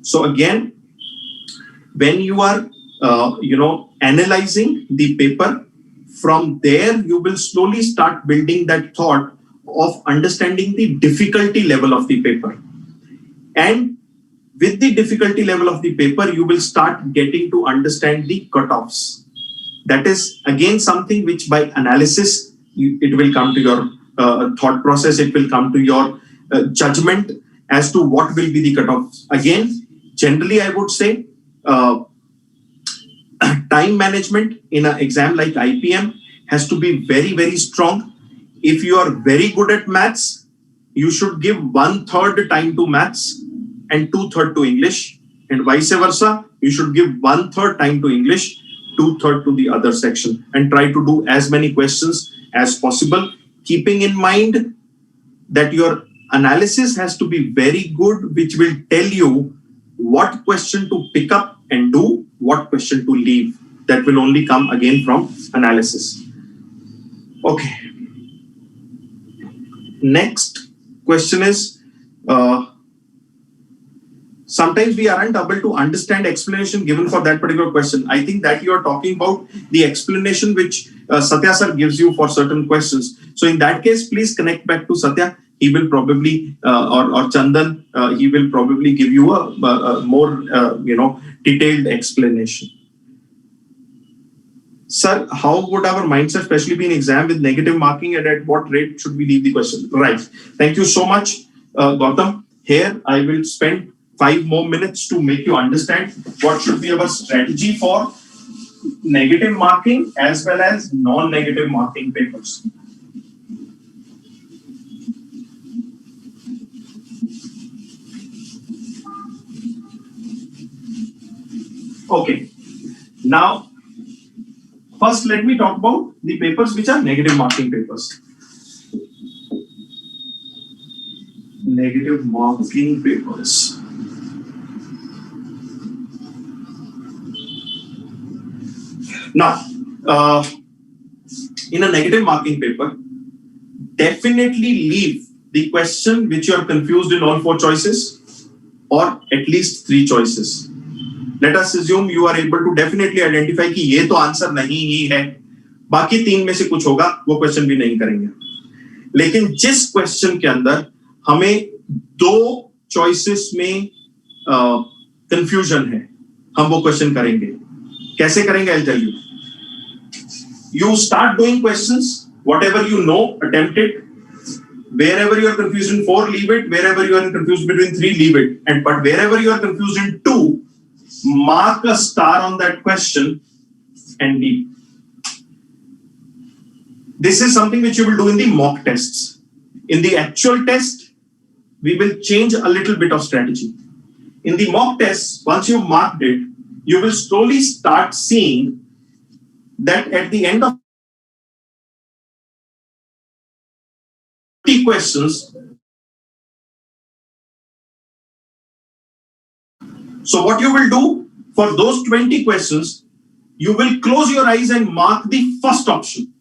So again, when you are analyzing the paper, from there you will slowly start building that thought of understanding the difficulty level of the paper. And with the difficulty level of the paper, you will start getting to understand the cutoffs. That is again something which by analysis, it will come to your thought process, it will come to your judgment as to what will be the cutoffs. Again, generally I would say time management in an exam like IPM has to be very, very strong. If you are very good at maths, you should give 1/3 time to maths and 2/3 to English, and vice versa. You should give 1/3 time to English, 2/3 to the other section, and try to do as many questions as possible, keeping in mind that your analysis has to be very good, which will tell you what question to pick up and do, what question to leave. That will only come again from analysis. Okay. Next question is, sometimes we aren't able to understand explanation given for that particular question. I think that you are talking about the explanation which Satya sir gives you for certain questions. So in that case, please connect back to Satya. He will probably, or Chandan, he will probably give you a more, detailed explanation. Sir, how would our mindset especially be in exam with negative marking, and at what rate should we leave the question? Right. Thank you so much, Gautam. Here, I will spend 5 more minutes to make you understand what should be our strategy for negative marking as well as non-negative marking papers. Okay. Now, first, let me talk about the papers which are negative marking papers. Negative marking papers. Now, in a negative marking paper, definitely leave the question which you are confused in all 4 choices, or at least 3 choices. Let us assume you are able to definitely identify कि ये तो answer नहीं ही है, बाकी 3 में से कुछ होगा, वो क्वेश्चन भी नहीं करेंगे. लेकिन जिस क्वेश्चन के अंदर हमें 2 चॉइसेस में कंफ्यूजन है, हम वो क्वेश्चन करेंगे. कैसे करेंगे? I'll tell you. You start doing questions, whatever you know, attempt it. Wherever you are confused in 4, leave it. Wherever you are confused between 3, leave it. But wherever you are confused in 2, mark a star on that question and leave. This is something which you will do in the mock tests. In the actual test, we will change a little bit of strategy. In the mock test, once you've marked it, you will slowly start seeing that at the end of 50 questions, so what you will do for those 20 questions, you will close your eyes and mark the first option.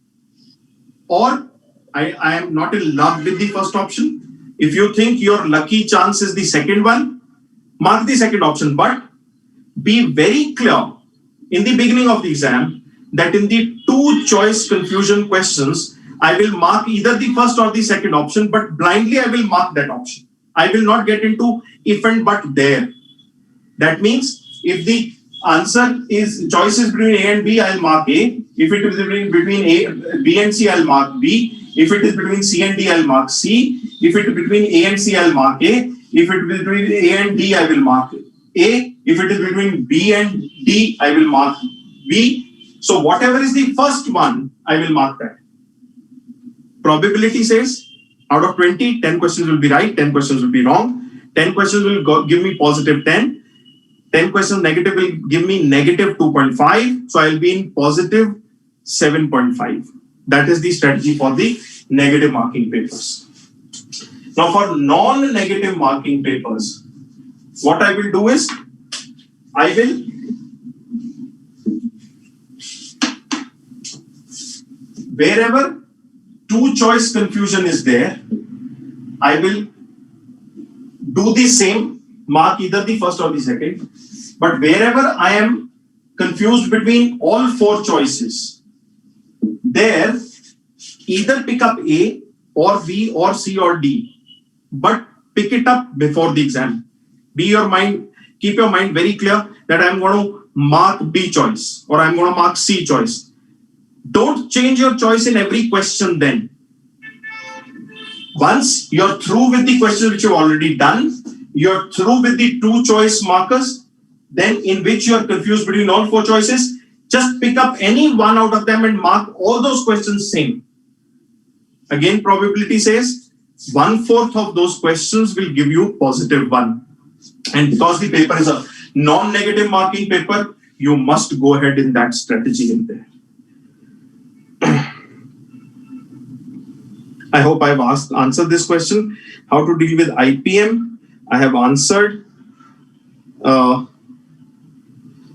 Or I am not in love with the first option. If you think your lucky chance is the second one, mark the second option. But be very clear in the beginning of the exam that in the two choice confusion questions, I will mark either the first or the second option, but blindly I will mark that option. I will not get into if and but there. That means if the answer is choice is between A and B, I'll mark A. If it is between B and C, I'll mark B. If it is between C and D, I'll mark C. If it is between A and C, I'll mark A. If it is between A and D, I will mark A. If it is between B and D, I will mark B. So whatever is the first one, I will mark that. Probability says out of 20, 10 questions will be right, 10 questions will be wrong. 10 questions will give me positive 10. 10 questions negative will give me negative 2.5. So I'll be in positive 7.5. That is the strategy for the negative marking papers. Now for non-negative marking papers, what I will do is, I will wherever two choice confusion is there, I will do the same, mark either the first or the second. But wherever I am confused between all four choices, there either pick up A or B or C or D, but pick it up before the exam. Keep your mind very clear that I'm going to mark B choice or I'm going to mark C choice. Don't change your choice in every question then. Once you're through with the questions which you've already done, you're through with the two choice markers, then in which you're confused between all four choices, just pick up any one out of them and mark all those questions same. Again, probability says 1/4 of those questions will give you positive 1. And because the paper is a non-negative marking paper, you must go ahead in that strategy in there. I hope I've answered this question. How to deal with IPM? I have answered.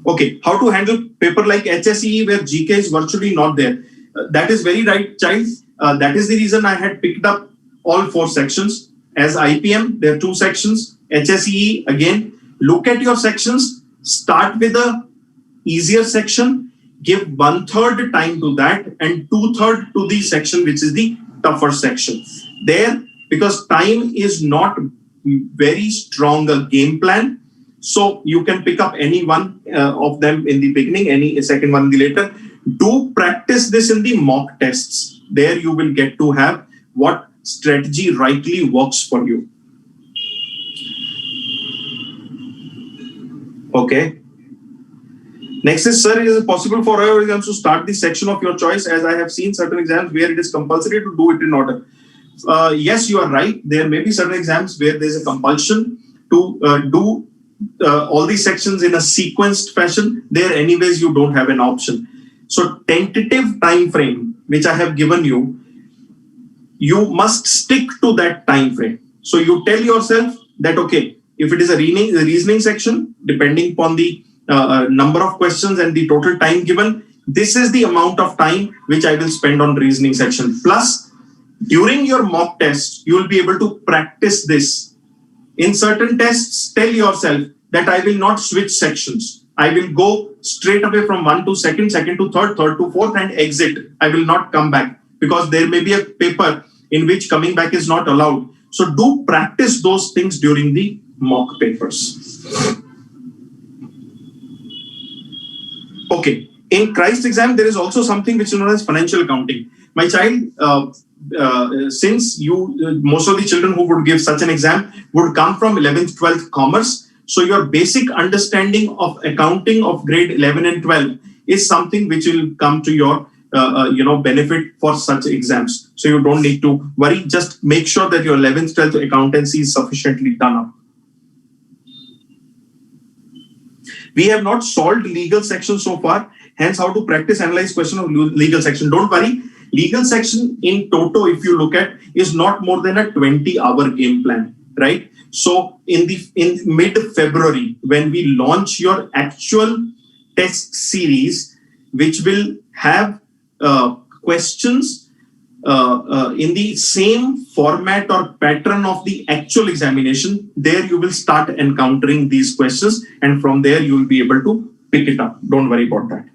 Okay, how to handle paper like HSE where GK is virtually not there? That is very right, child. That is the reason I had picked up all four sections. As IPM, there are two sections. HSE, again, look at your sections. Start with a easier section. Give 1/3 time to that and 2/3 to the section which is the tougher section. There, because time is not very strong a game plan, so you can pick up any one of them in the beginning, any second one in the later. Do practice this in the mock tests. There you will get to have what strategy rightly works for you. Okay. Next is, sir, is it possible for our exams to start the section of your choice, as I have seen certain exams where it is compulsory to do it in order? Yes, you are right. There may be certain exams where there is a compulsion to do all these sections in a sequenced fashion. There anyways you don't have an option. So tentative time frame which I have given you, you must stick to that time frame. So you tell yourself that, okay, if it is a reasoning section, depending upon the number of questions and the total time given, this is the amount of time which I will spend on reasoning section. Plus, during your mock test, you will be able to practice this. In certain tests, tell yourself that I will not switch sections. I will go straight away from 1 to second, second to third, third to fourth, and exit. I will not come back because there may be a paper in which coming back is not allowed. So do practice those things during the mock papers. Okay. In Christ exam, there is also something which is known as financial accounting. My child, since most of the children who would give such an exam would come from 11th, 12th commerce. So your basic understanding of accounting of grade 11 and 12 is something which will come to your benefit for such exams. So you don't need to worry. Just make sure that your 11th, 12th accountancy is sufficiently done up. We have not solved legal section so far. Hence, how to practice analyze question of legal section. Don't worry. Legal section in toto, if you look at, is not more than a 20-hour game plan, right? So in mid-February, when we launch your actual test series, which will have questions in the same format or pattern of the actual examination, there you will start encountering these questions, and from there you will be able to pick it up. Don't worry about that.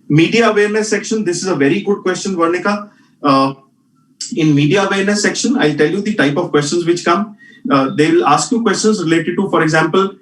Media awareness section. This is a very good question, Varnika. In media awareness section, I'll tell you the type of questions which come. They will ask you questions related to, for example,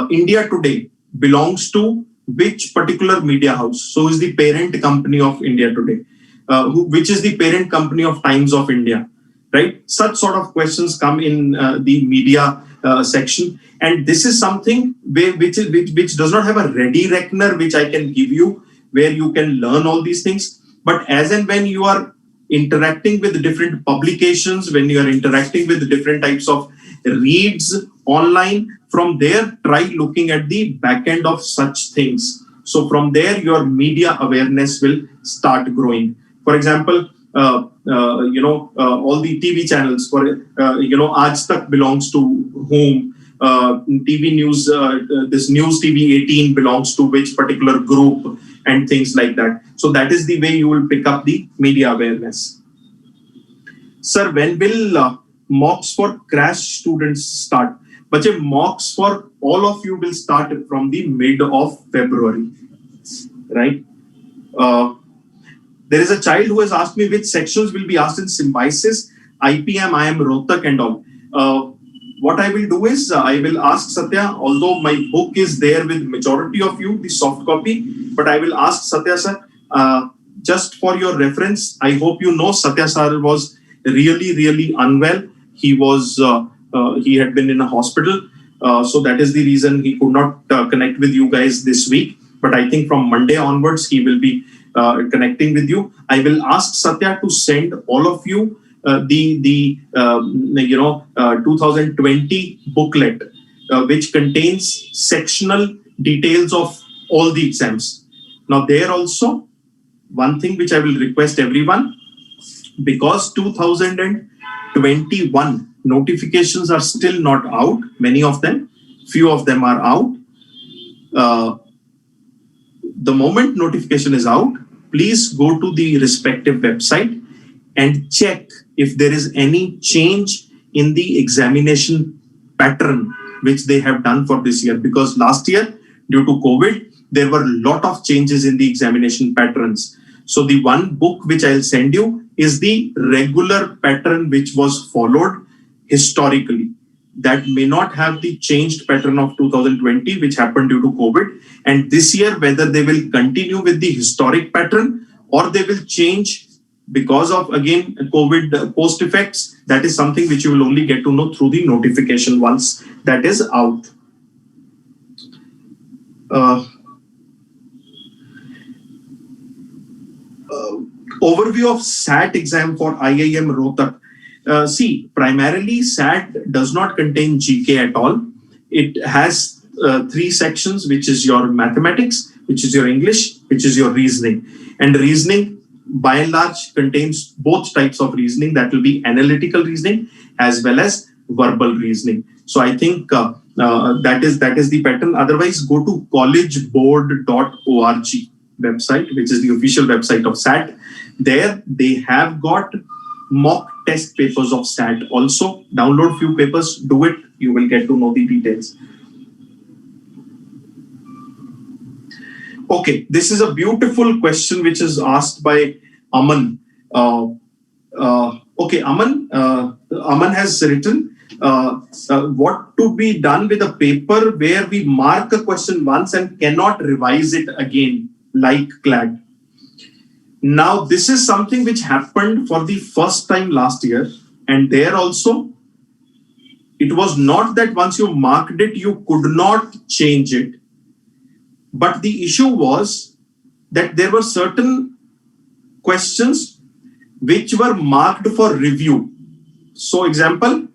India Today belongs to which particular media house? So is the parent company of India Today? Which is the parent company of Times of India, right? Such sort of questions come in the media section. And this is something which does not have a ready reckoner, which I can give you, where you can learn all these things. But as and when you are interacting with different publications, when you are interacting with different types of reads online, from there, try looking at the back end of such things. So from there, your media awareness will start growing. For example, all the TV channels, Aaj Tak belongs to whom? TV news, this News TV 18 belongs to which particular group, and things like that. So that is the way you will pick up the media awareness. Sir, when will mocks for crash students start? But mocks for all of you will start from the mid of February, right? There is a child who has asked me which sections will be asked in Symbiosis, IPM, IM, Rohtak and all. What I will do is I will ask Satya, although my book is there with majority of you, the soft copy, but I will ask Satya sir, just for your reference, I hope you know Satya sir was really unwell. He had been in a hospital. So that is the reason he could not connect with you guys this week. But I think from Monday onwards, he will be connecting with you. I will ask Satya to send all of you the 2020 booklet, which contains sectional details of all the exams. Now there also, one thing which I will request everyone, because 2021 notifications are still not out, many of them, few of them are out. The moment notification is out, please go to the respective website and check if there is any change in the examination pattern which they have done for this year. Because last year, due to COVID, there were a lot of changes in the examination patterns. So the one book which I'll send you is the regular pattern which was followed historically. That may not have the changed pattern of 2020, which happened due to COVID. And this year, whether they will continue with the historic pattern or they will change because of, again, COVID post effects, that is something which you will only get to know through the notification once that is out. Overview of SAT exam for IIM Rohtak. See, primarily SAT does not contain GK at all. It has 3 sections, which is your mathematics, which is your English, which is your reasoning. And reasoning, by and large, contains both types of reasoning. That will be analytical reasoning as well as verbal reasoning. So I think that is the pattern. Otherwise, go to collegeboard.org website, which is the official website of SAT. There they have got mock test papers of SAT also. Download few papers, do it, you will get to know the details. Okay, this is a beautiful question which is asked by Aman. Okay, Aman has written, what to be done with a paper where we mark a question once and cannot revise it again, like CLAD. Now, this is something which happened for the first time last year. And there also, it was not that once you marked it, you could not change it. But the issue was that there were certain questions which were marked for review. So example,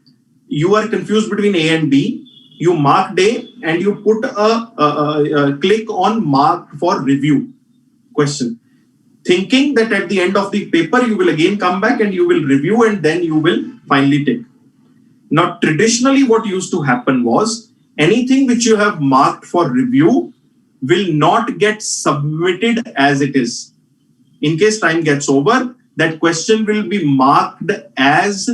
you are confused between A and B. You marked A and you put a click on mark for review question, thinking that at the end of the paper, you will again come back and you will review and then you will finally take. Now, traditionally, what used to happen was anything which you have marked for review will not get submitted as it is. In case time gets over, that question will be marked as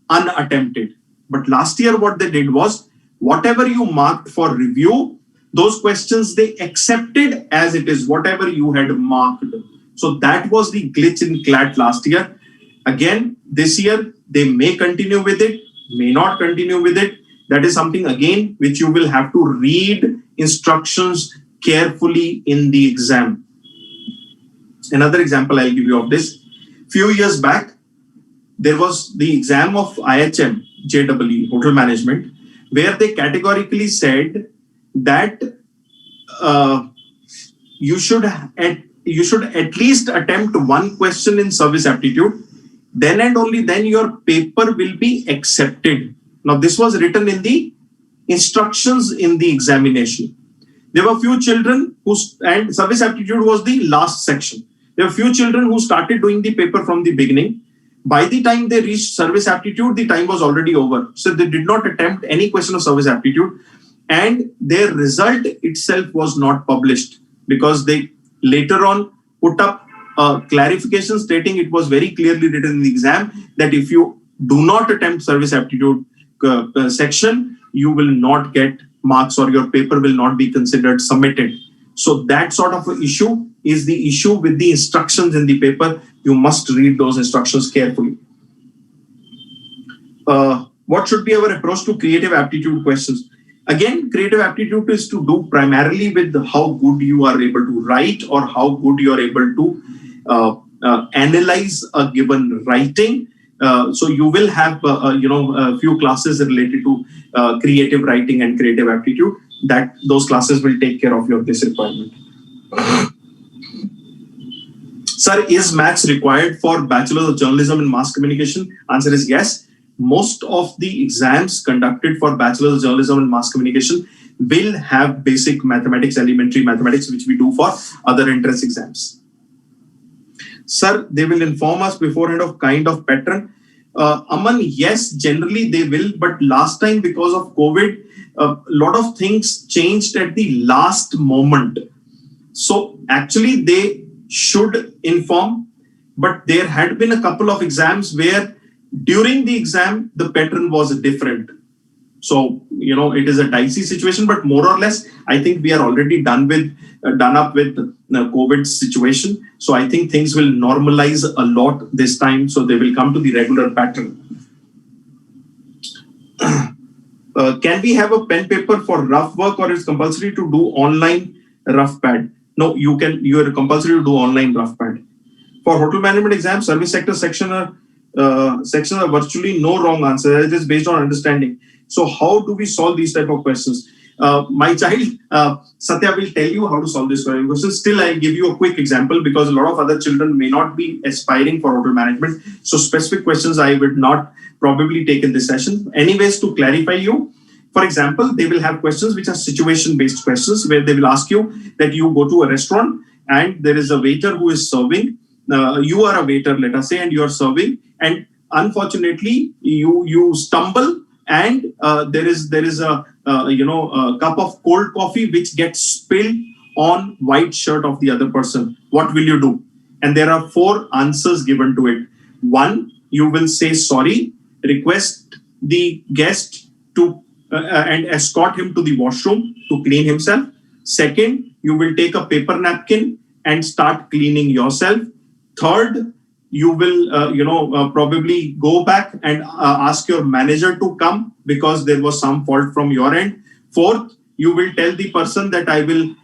unattempted. But last year, what they did was whatever you marked for review, those questions they accepted as it is, whatever you had marked. So that was the glitch in CLAT last year. Again, this year, they may continue with it, may not continue with it. That is something, again, which you will have to read instructions carefully in the exam. Another example I'll give you of this. Few years back, there was the exam of IHM, JEE, Hotel Management, where they categorically said that you should at least attempt one question in service aptitude. Then and only then your paper will be accepted. Now, this was written in the instructions in the examination. There were few children and service aptitude was the last section. There were few children who started doing the paper from the beginning. By the time they reached service aptitude, the time was already over. So they did not attempt any question of service aptitude, and their result itself was not published because they later on put up a clarification stating it was very clearly written in the exam that if you do not attempt service aptitude section, you will not get marks or your paper will not be considered submitted. So that sort of issue is the issue with the instructions in the paper. You must read those instructions carefully. What should be our approach to creative aptitude questions? Again, creative aptitude is to do primarily with how good you are able to write or how good you are able to analyze a given writing. So you will have a few classes related to creative writing and creative aptitude. That those classes will take care of this requirement. Sir, is maths required for Bachelor of Journalism and Mass Communication? Answer is yes. Most of the exams conducted for Bachelor of Journalism and Mass Communication will have basic mathematics, elementary mathematics, which we do for other entrance exams. Sir, they will inform us beforehand of kind of pattern. Aman, yes, generally they will, but last time because of COVID, a lot of things changed at the last moment. So actually they should inform, but there had been a couple of exams where during the exam, the pattern was different. So, it is a dicey situation, but more or less, I think we are already done up with the COVID situation. So I think things will normalize a lot this time. So they will come to the regular pattern. Can we have a pen paper for rough work or is compulsory to do online rough pad? No, you are compulsory to do online rough pad. For hotel management exam, service sector sections are virtually no wrong answer. It is based on understanding. So how do we solve these type of questions? My child, Satya will tell you how to solve this question. Still, I give you a quick example because a lot of other children may not be aspiring for hotel management. So specific questions I would not probably take in this session. Anyways, to clarify you, for example, they will have questions which are situation-based questions where they will ask you that you go to a restaurant and there is a waiter who is serving. You are a waiter, let us say, and you are serving. And unfortunately, you stumble and there is a cup of cold coffee which gets spilled on white shirt of the other person. What will you do? And there are 4 answers given to it. 1, you will say sorry, request the guest to and escort him to the washroom to clean himself. 2nd, you will take a paper napkin and start cleaning yourself. 3rd, you will probably go back and ask your manager to come because there was some fault from your end. 4th, you will tell the person that I will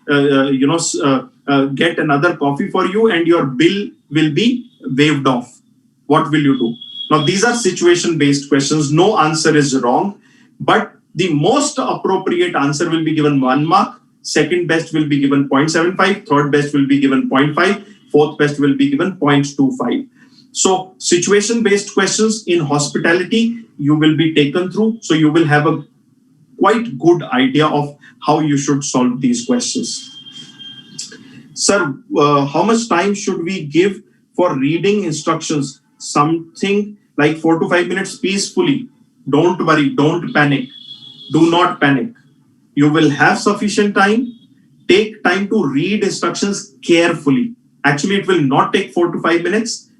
get another coffee for you and your bill will be waived off. What will you do? Now, these are situation-based questions. No answer is wrong, but the most appropriate answer will be given 1 mark. Second best will be given 0.75. Third best will be given 0.5. fourth best will be given 0.25. So situation-based questions in hospitality, you will be taken through. So you will have a quite good idea of how you should solve these questions. Sir, how much time should we give for reading instructions? Something like 4 to 5 minutes peacefully. Don't worry, don't panic. Do not panic. You will have sufficient time. Take time to read instructions carefully. Actually, it will not take 4 to 5 minutes.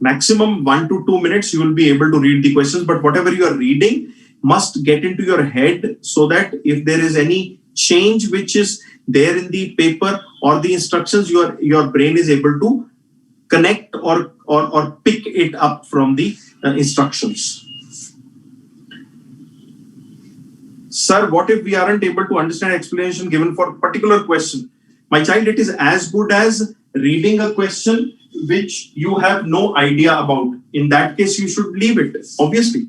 Maximum 1 to 2 minutes, you will be able to read the questions. But whatever you are reading must get into your head so that if there is any change which is there in the paper or the instructions, your brain is able to connect or pick it up from the instructions. Sir, what if we aren't able to understand explanation given for a particular question? My child, it is as good as reading a question which you have no idea about. In that case, you should leave it, obviously.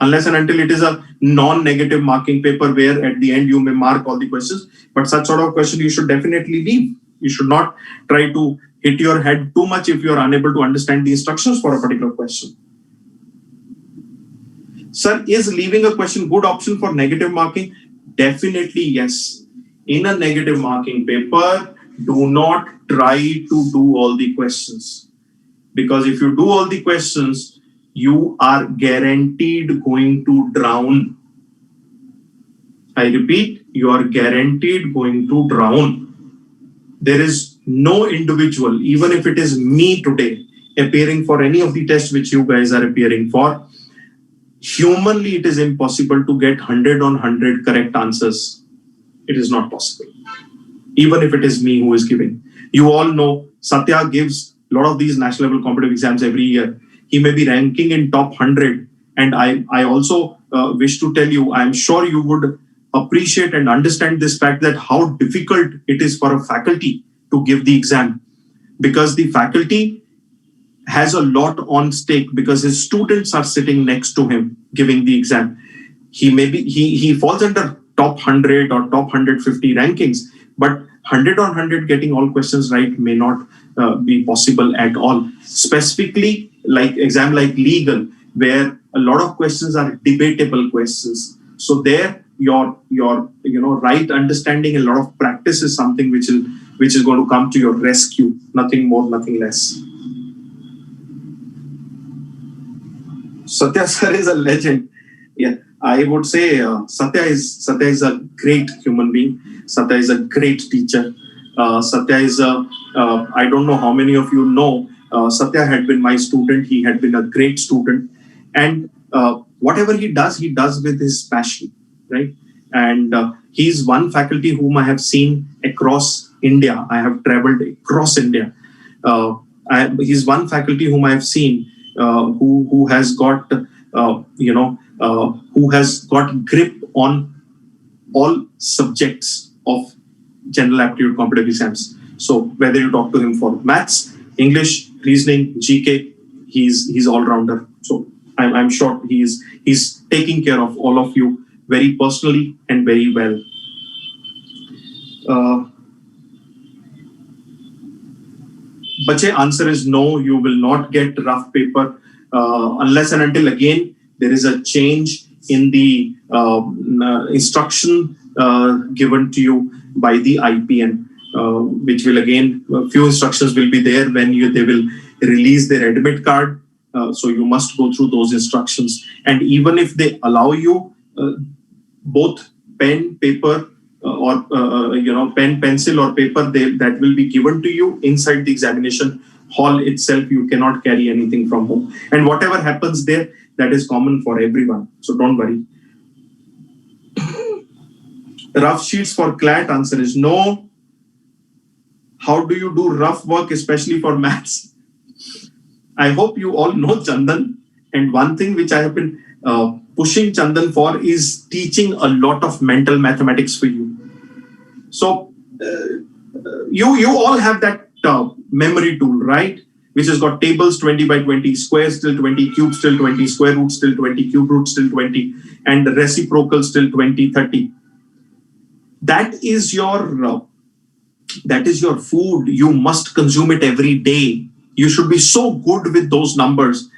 Unless and until it is a non-negative marking paper where at the end you may mark all the questions. But such sort of question you should definitely leave. You should not try to hit your head too much if you are unable to understand the instructions for a particular question. Sir, is leaving a question good option for negative marking? Definitely yes. In a negative marking paper, do not try to do all the questions. Because if you do all the questions, you are guaranteed going to drown. I repeat, you are guaranteed going to drown. There is no individual, even if it is me today, appearing for any of the tests which you guys are appearing for, humanly it is impossible to get 100 on 100 correct answers. It is not possible. Even if it is me who is giving. You all know Satya gives a lot of these national level competitive exams every year. He may be ranking in top 100. And I also wish to tell you, I'm sure you would appreciate and understand this fact that how difficult it is for a faculty to give the exam. Because the faculty has a lot on stake because his students are sitting next to him giving the exam. He falls under top 100 or top 150 rankings, but 100 on 100 getting all questions right may not be possible at all. Specifically, like exam like legal, where a lot of questions are debatable questions. So there, your right understanding, a lot of practice is something which is going to come to your rescue. Nothing more, nothing less. Satya sir is a legend. Yeah, I would say Satya is a great human being. Satya is a great teacher. Satya is I don't know how many of you know, Satya had been my student. He had been a great student. And whatever he does with his passion, right? And he's one faculty whom I have seen across India. I have traveled across India. He's one faculty whom I have seen who has got who has got grip on all subjects of general aptitude competitive exams. So whether you talk to him for maths, English, reasoning, GK, he's all rounder. So I'm sure he's taking care of all of you very personally and very well. Bache, answer is no, you will not get rough paper unless and until again there is a change in the instruction given to you by the IPN, which will again, a few instructions will be there when they will release their admit card. So you must go through those instructions. And even if they allow you both pen, paper, or pen, pencil, or paper, that will be given to you inside the examination hall itself. You cannot carry anything from home. And whatever happens there, that is common for everyone. So don't worry. Rough sheets for CLAT, answer is no. How do you do rough work, especially for maths? I hope you all know Chandan. And one thing which I have been pushing Chandan for is teaching a lot of mental mathematics for you. So you all have that memory tool, right? Which has got tables 20 by 20, squares still 20, cubes still 20, square root still 20, cube root still 20, and reciprocal still 20, 30. That is your that is your food. You must consume it every day. You should be so good with those numbers.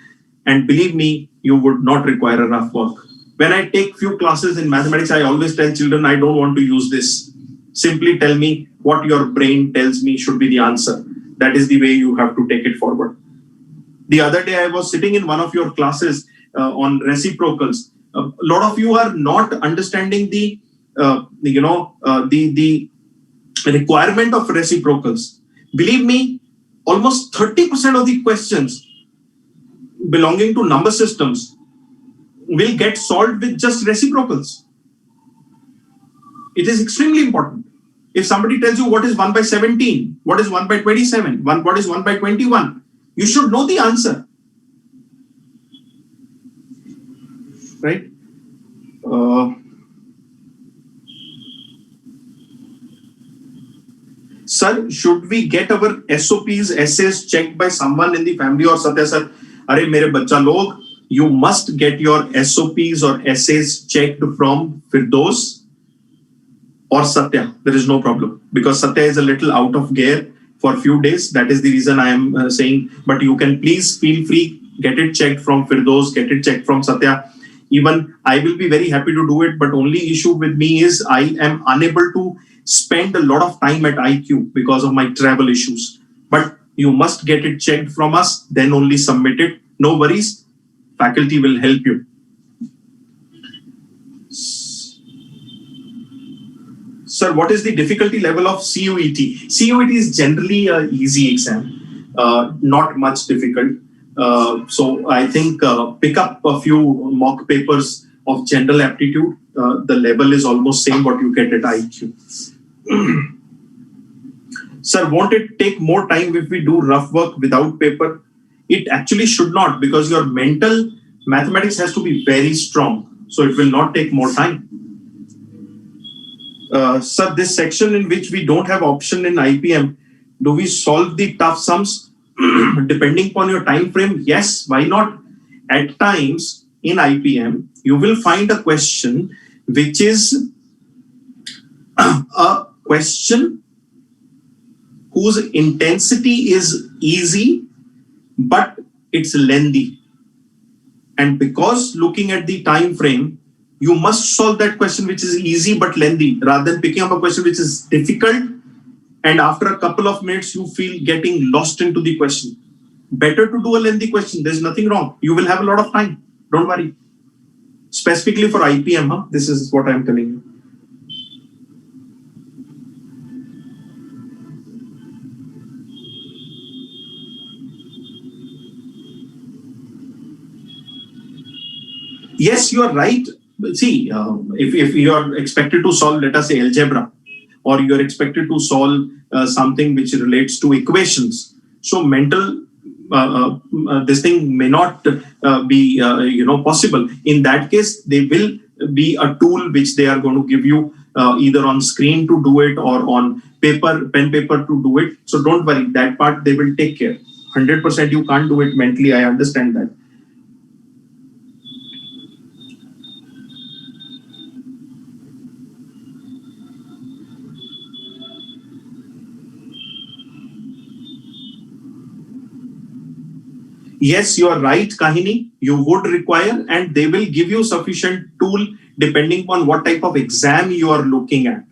And believe me, you would not require a rough work. When I take few classes in mathematics, I always tell children, I don't want to use this. Simply tell me what your brain tells me should be the answer. That is the way you have to take it forward. The other day, I was sitting in one of your classes on reciprocals. A lot of you are not understanding the requirement of reciprocals. Believe me, almost 30% of the questions belonging to number systems will get solved with just reciprocals. It is extremely important. If somebody tells you what is 1 by 17, what is 1 by 27, what is 1 by 21, you should know the answer. Right? Sir, should we get our SOPs, essays checked by someone in the family or Satya sir? Arey mere bachcha log, you must get your SOPs or essays checked from Firdaus or Satya. There is no problem because Satya is a little out of gear for a few days. That is the reason I am saying, but you can please feel free, get it checked from Firdaus, get it checked from Satya. Even I will be very happy to do it, but only issue with me is I am unable to spend a lot of time at IQ because of my travel issues. But you must get it checked from us, then only submit it. No worries, faculty will help you. Sir, what is the difficulty level of CUET? CUET is generally an easy exam, not much difficult. So I think pick up a few mock papers of general aptitude. The level is almost same what you get at IQ. Sir, won't it take more time if we do rough work without paper? It actually should not, because your mental mathematics has to be very strong. So it will not take more time. Sir, this section in which we don't have option in IPM, do we solve the tough sums depending upon your time frame? Yes, why not? At times in IPM, you will find a question which is a question whose intensity is easy, but it's lengthy. And because looking at the time frame, you must solve that question which is easy but lengthy, rather than picking up a question which is difficult and after a couple of minutes you feel getting lost into the question. Better to do a lengthy question. There's nothing wrong. You will have a lot of time. Don't worry. Specifically for IPM, this is what I'm telling you. Yes, you are right. See, if you are expected to solve, let us say, algebra, or you are expected to solve something which relates to equations, so mental this thing may not be possible. In that case, they will be a tool which they are going to give you either on screen to do it or on paper, pen paper to do it. So don't worry, that part they will take care. 100% you can't do it mentally. I understand that. Yes, you are right, Kahini. You would require, and they will give you sufficient tool depending on what type of exam you are looking at.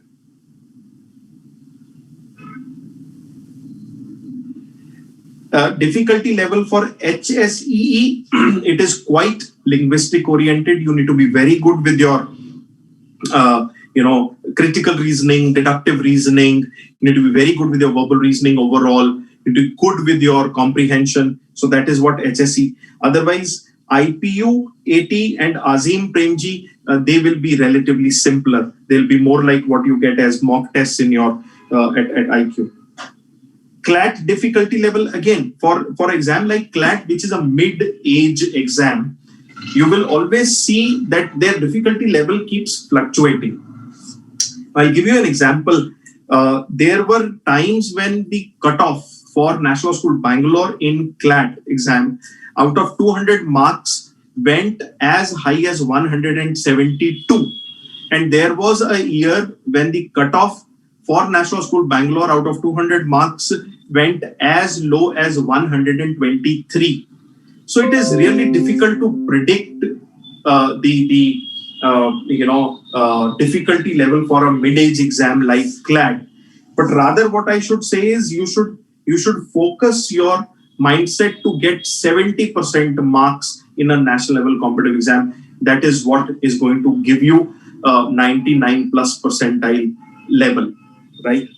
Difficulty level for HSEE, it is quite linguistic oriented. You need to be very good with your, critical reasoning, deductive reasoning. You need to be very good with your verbal reasoning overall. You need to be good with your comprehension. So that is what HSE. Otherwise, IPU, AT, and Azim Premji, they will be relatively simpler. They'll be more like what you get as mock tests in your at IQ. CLAT difficulty level, again, for exam like CLAT, which is a mid-age exam, you will always see that their difficulty level keeps fluctuating. I'll give you an example. There were times when the cutoff for National School Bangalore in CLAT exam, out of 200 marks, went as high as 172. And there was a year when the cutoff for National School Bangalore, out of 200 marks, went as low as 123. So it is really difficult to predict the difficulty level for a mid-age exam like CLAT. But rather, what I should say is you should focus your mindset to get 70% marks in a national level competitive exam. That is what is going to give you 99 plus percentile level, right?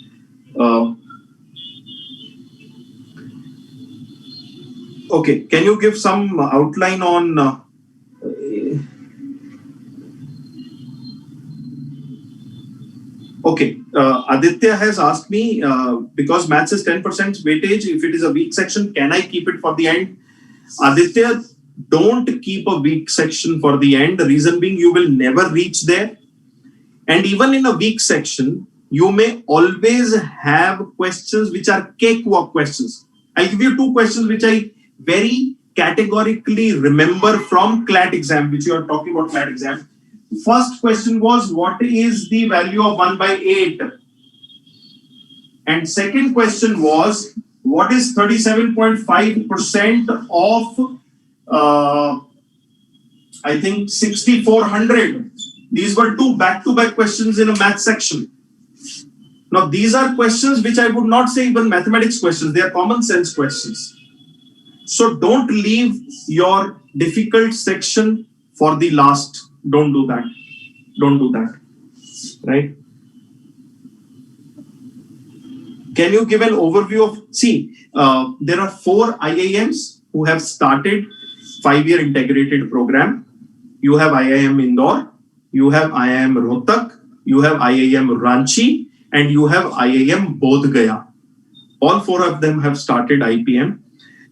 Okay, can you give some outline on okay, Aditya has asked me, because maths is 10% weightage, if it is a weak section, can I keep it for the end? Aditya, don't keep a weak section for the end. The reason being, you will never reach there. And even in a weak section, you may always have questions which are cakewalk questions. I'll give you two questions which I very categorically remember from CLAT exam, which you are talking about CLAT exam. First question was, what is the value of 1 by 8? And second question was, what is 37.5% of, I think, 6400? These were two back-to-back questions in a math section. Now, these are questions which I would not say even mathematics questions. They are common sense questions. So don't leave your difficult section for the last. Don't do that. Don't do that. Right? Can you give an overview of, there are 4 IIMs who have started 5-year integrated program. You have IIM Indore, you have IIM Rohtak, you have IIM Ranchi, and you have IIM Bodh Gaya. All 4 of them have started IPM.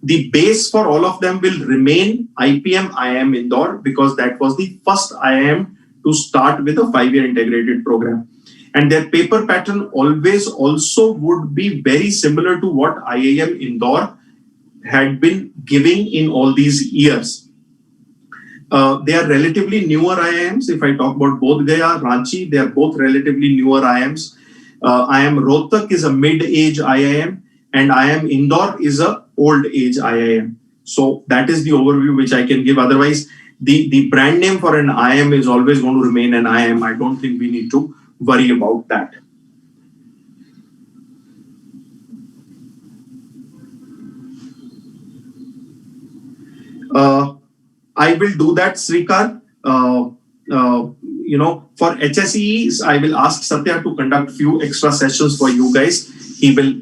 The base for all of them will remain IPM IIM Indore, because that was the first IIM to start with a 5-year integrated program. And their paper pattern always also would be very similar to what IIM Indore had been giving in all these years. They are relatively newer IIMs. If I talk about Bodh Gaya, Ranchi, they are both relatively newer IIMs. IIM Rohtak is a mid-age IIM, and IIM Indore is a old age IIM. So that is the overview which I can give. Otherwise, the brand name for an IIM is always going to remain an IIM. I don't think we need to worry about that. I will do that, Srikar. For HSEs, I will ask Satya to conduct few extra sessions for you guys. He will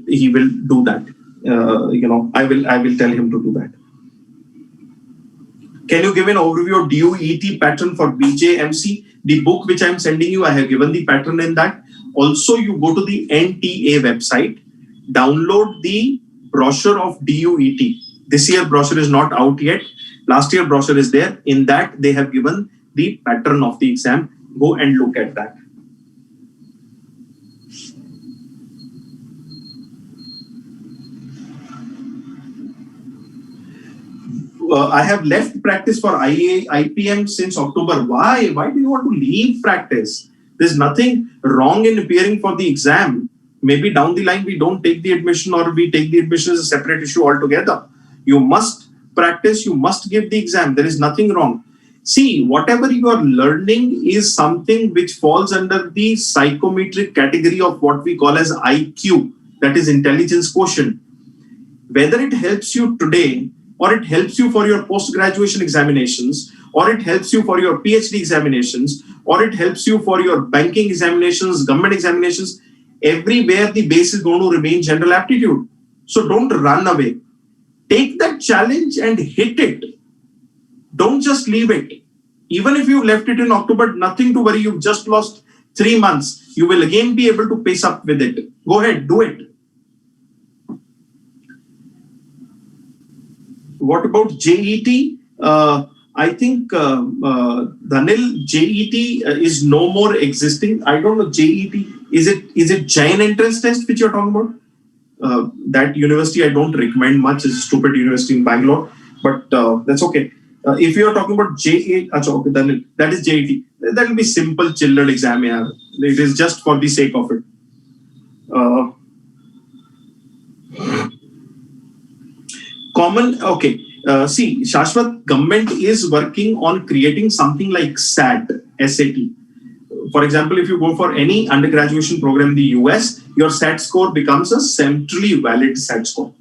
do that. I will tell him to do that. Can you give an overview of DUET pattern for BJMC? The book which I am sending you, I have given the pattern in that. Also, you go to the NTA website, download the brochure of DUET. This year brochure is not out yet. Last year brochure is there. In that, they have given the pattern of the exam. Go and look at that. I have left practice for IPM since October. Why? Why do you want to leave practice? There's nothing wrong in appearing for the exam. Maybe down the line we don't take the admission, or we take the admission as a separate issue altogether. You must practice, you must give the exam. There is nothing wrong. See, whatever you are learning is something which falls under the psychometric category of what we call as IQ, that is intelligence quotient. Whether it helps you today, or it helps you for your post-graduation examinations, or it helps you for your PhD examinations, or it helps you for your banking examinations, government examinations, everywhere the base is going to remain general aptitude. So don't run away. Take that challenge and hit it. Don't just leave it. Even if you left it in October, nothing to worry. You've just lost 3 months. You will again be able to pace up with it. Go ahead, do it. What about JET? I think, Dhanil, JET is no more existing. I don't know, JET, is it Jain entrance test which you're talking about? That university I don't recommend much. It's a stupid university in Bangalore, but that's okay. If you're talking about JET, okay, Dhanil, that is JET. That will be simple children exam. It is just for the sake of it. Uh, See, Shashwat, government is working on creating something like SAT. For example, if you go for any undergraduation program in the US, your SAT score becomes a centrally valid SAT score.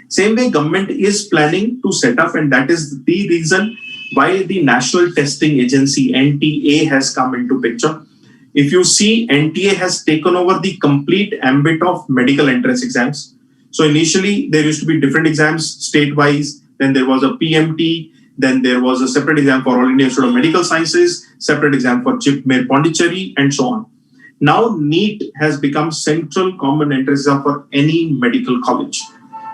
Same way, government is planning to set up, and that is the reason why the National Testing Agency (NTA) has come into picture. If you see, NTA has taken over the complete ambit of medical entrance exams. So initially, there used to be different exams state-wise. Then there was a PMT. Then there was a separate exam for All India Institute of Medical Sciences, separate exam for CHIP Mayor Pondicherry, and so on. Now, NEET has become central common entrance exam for any medical college.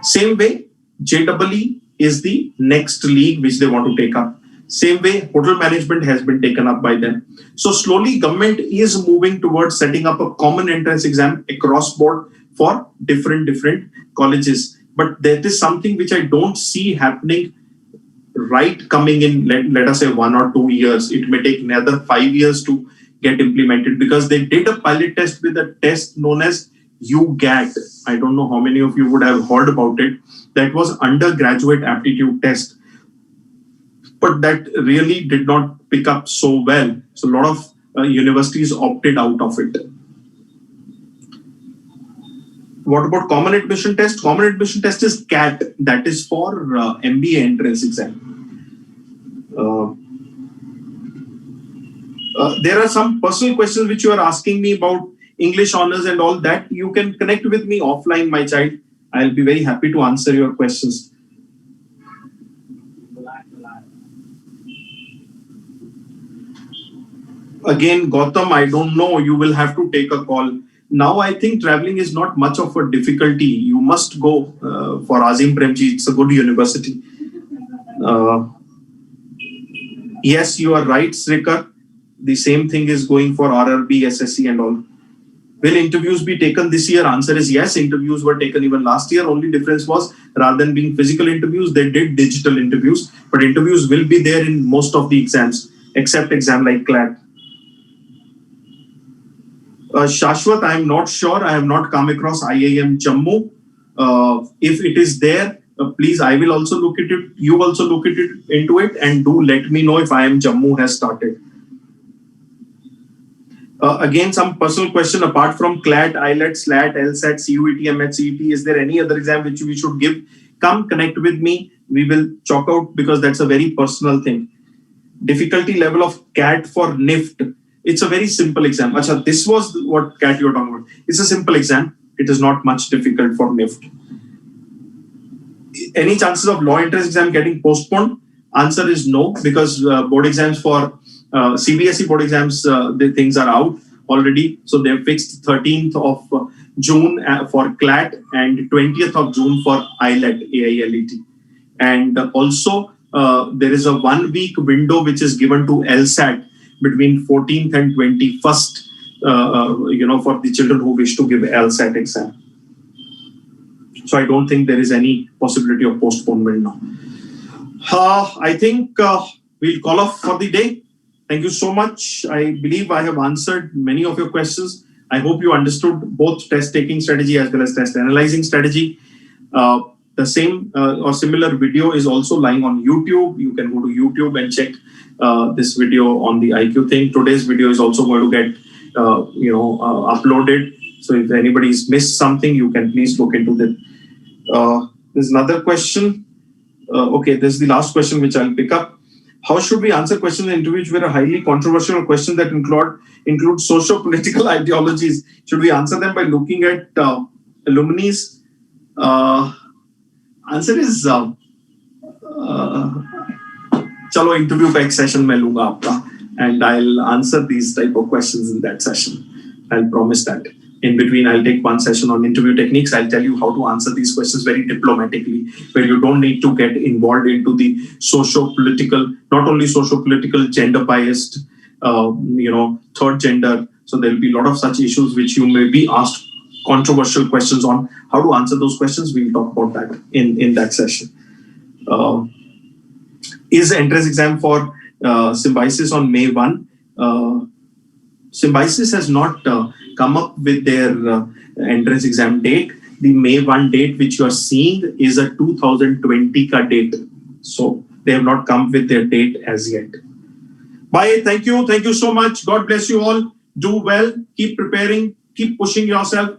Same way, JEE is the next league which they want to take up. Same way, hotel management has been taken up by them. So slowly, government is moving towards setting up a common entrance exam across board for different colleges. But that is something which I don't see happening right coming in, let us say 1 or 2 years. It may take another 5 years to get implemented because they did a pilot test with a test known as UGAT. I don't know how many of you would have heard about it. That was undergraduate aptitude test. But that really did not pick up so well. So a lot of universities opted out of it. What about common admission test? Common admission test is CAT. That is for MBA entrance exam. There are some personal questions which you are asking me about English honors and all that. You can connect with me offline, my child. I'll be very happy to answer your questions. Again, Gautam, I don't know. You will have to take a call. Now, I think traveling is not much of a difficulty. You must go for Azim Premji. It's a good university. Yes, you are right, Srikar. The same thing is going for RRB, SSC and all. Will interviews be taken this year? Answer is yes. Interviews were taken even last year. Only difference was rather than being physical interviews, they did digital interviews. But interviews will be there in most of the exams, except exam like CLAT. Shashwat, I am not sure. I have not come across IIM Jammu. If it is there, please, I will also look at it. You also look at it into it and do let me know if IIM Jammu has started. Again, some personal question apart from CLAT, IELTS, SLAT, LSAT, CUET, MHCET. Is there any other exam which we should give? Come connect with me. We will chalk out because that's a very personal thing. Difficulty level of CAT for NIFT. It's a very simple exam. Achha, this was what CAT you were talking about. It's a simple exam. It is not much difficult for NIFT. Any chances of law entrance exam getting postponed? Answer is no, because board exams for CBSE board exams, the things are out already. So they're fixed 13th of June for CLAT and 20th of June for IELT, AILET. And also there is a 1 week window which is given to LSAT between 14th and 21st, for the children who wish to give LSAT exam. So I don't think there is any possibility of postponement now. I think we'll call off for the day. Thank you so much. I believe I have answered many of your questions. I hope you understood both test taking strategy as well as test analyzing strategy. The same or similar video is also lying on YouTube. You can go to YouTube and check this video on the IQ thing. Today's video is also going to get uploaded. So if anybody's missed something, you can please look into that. There's another question. Okay, this is the last question which I'll pick up. How should we answer questions in interviews which were highly controversial or questions that include socio-political ideologies? Should we answer them by looking at alumni? Answer is chalo interview ka ek session mein lunga aapka, and I'll answer these type of questions in that session. I'll promise that. In between, I'll take one session on interview techniques. I'll tell you how to answer these questions very diplomatically, where you don't need to get involved into the socio-political, not only socio-political, gender-biased, third gender. So there'll be a lot of such issues which you may be asked controversial questions on. How to answer those questions, we'll talk about that in that session. Is entrance exam for Symbiosis on May 1? Symbiosis has not come up with their entrance exam date. The May 1 date which you are seeing is a 2020 ka date. So they have not come with their date as yet. Bye. Thank you. Thank you so much. God bless you all. Do well. Keep preparing. Keep pushing yourself.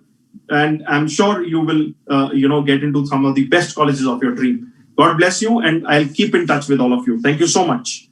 And I'm sure you will, get into some of the best colleges of your dream. God bless you. And I'll keep in touch with all of you. Thank you so much.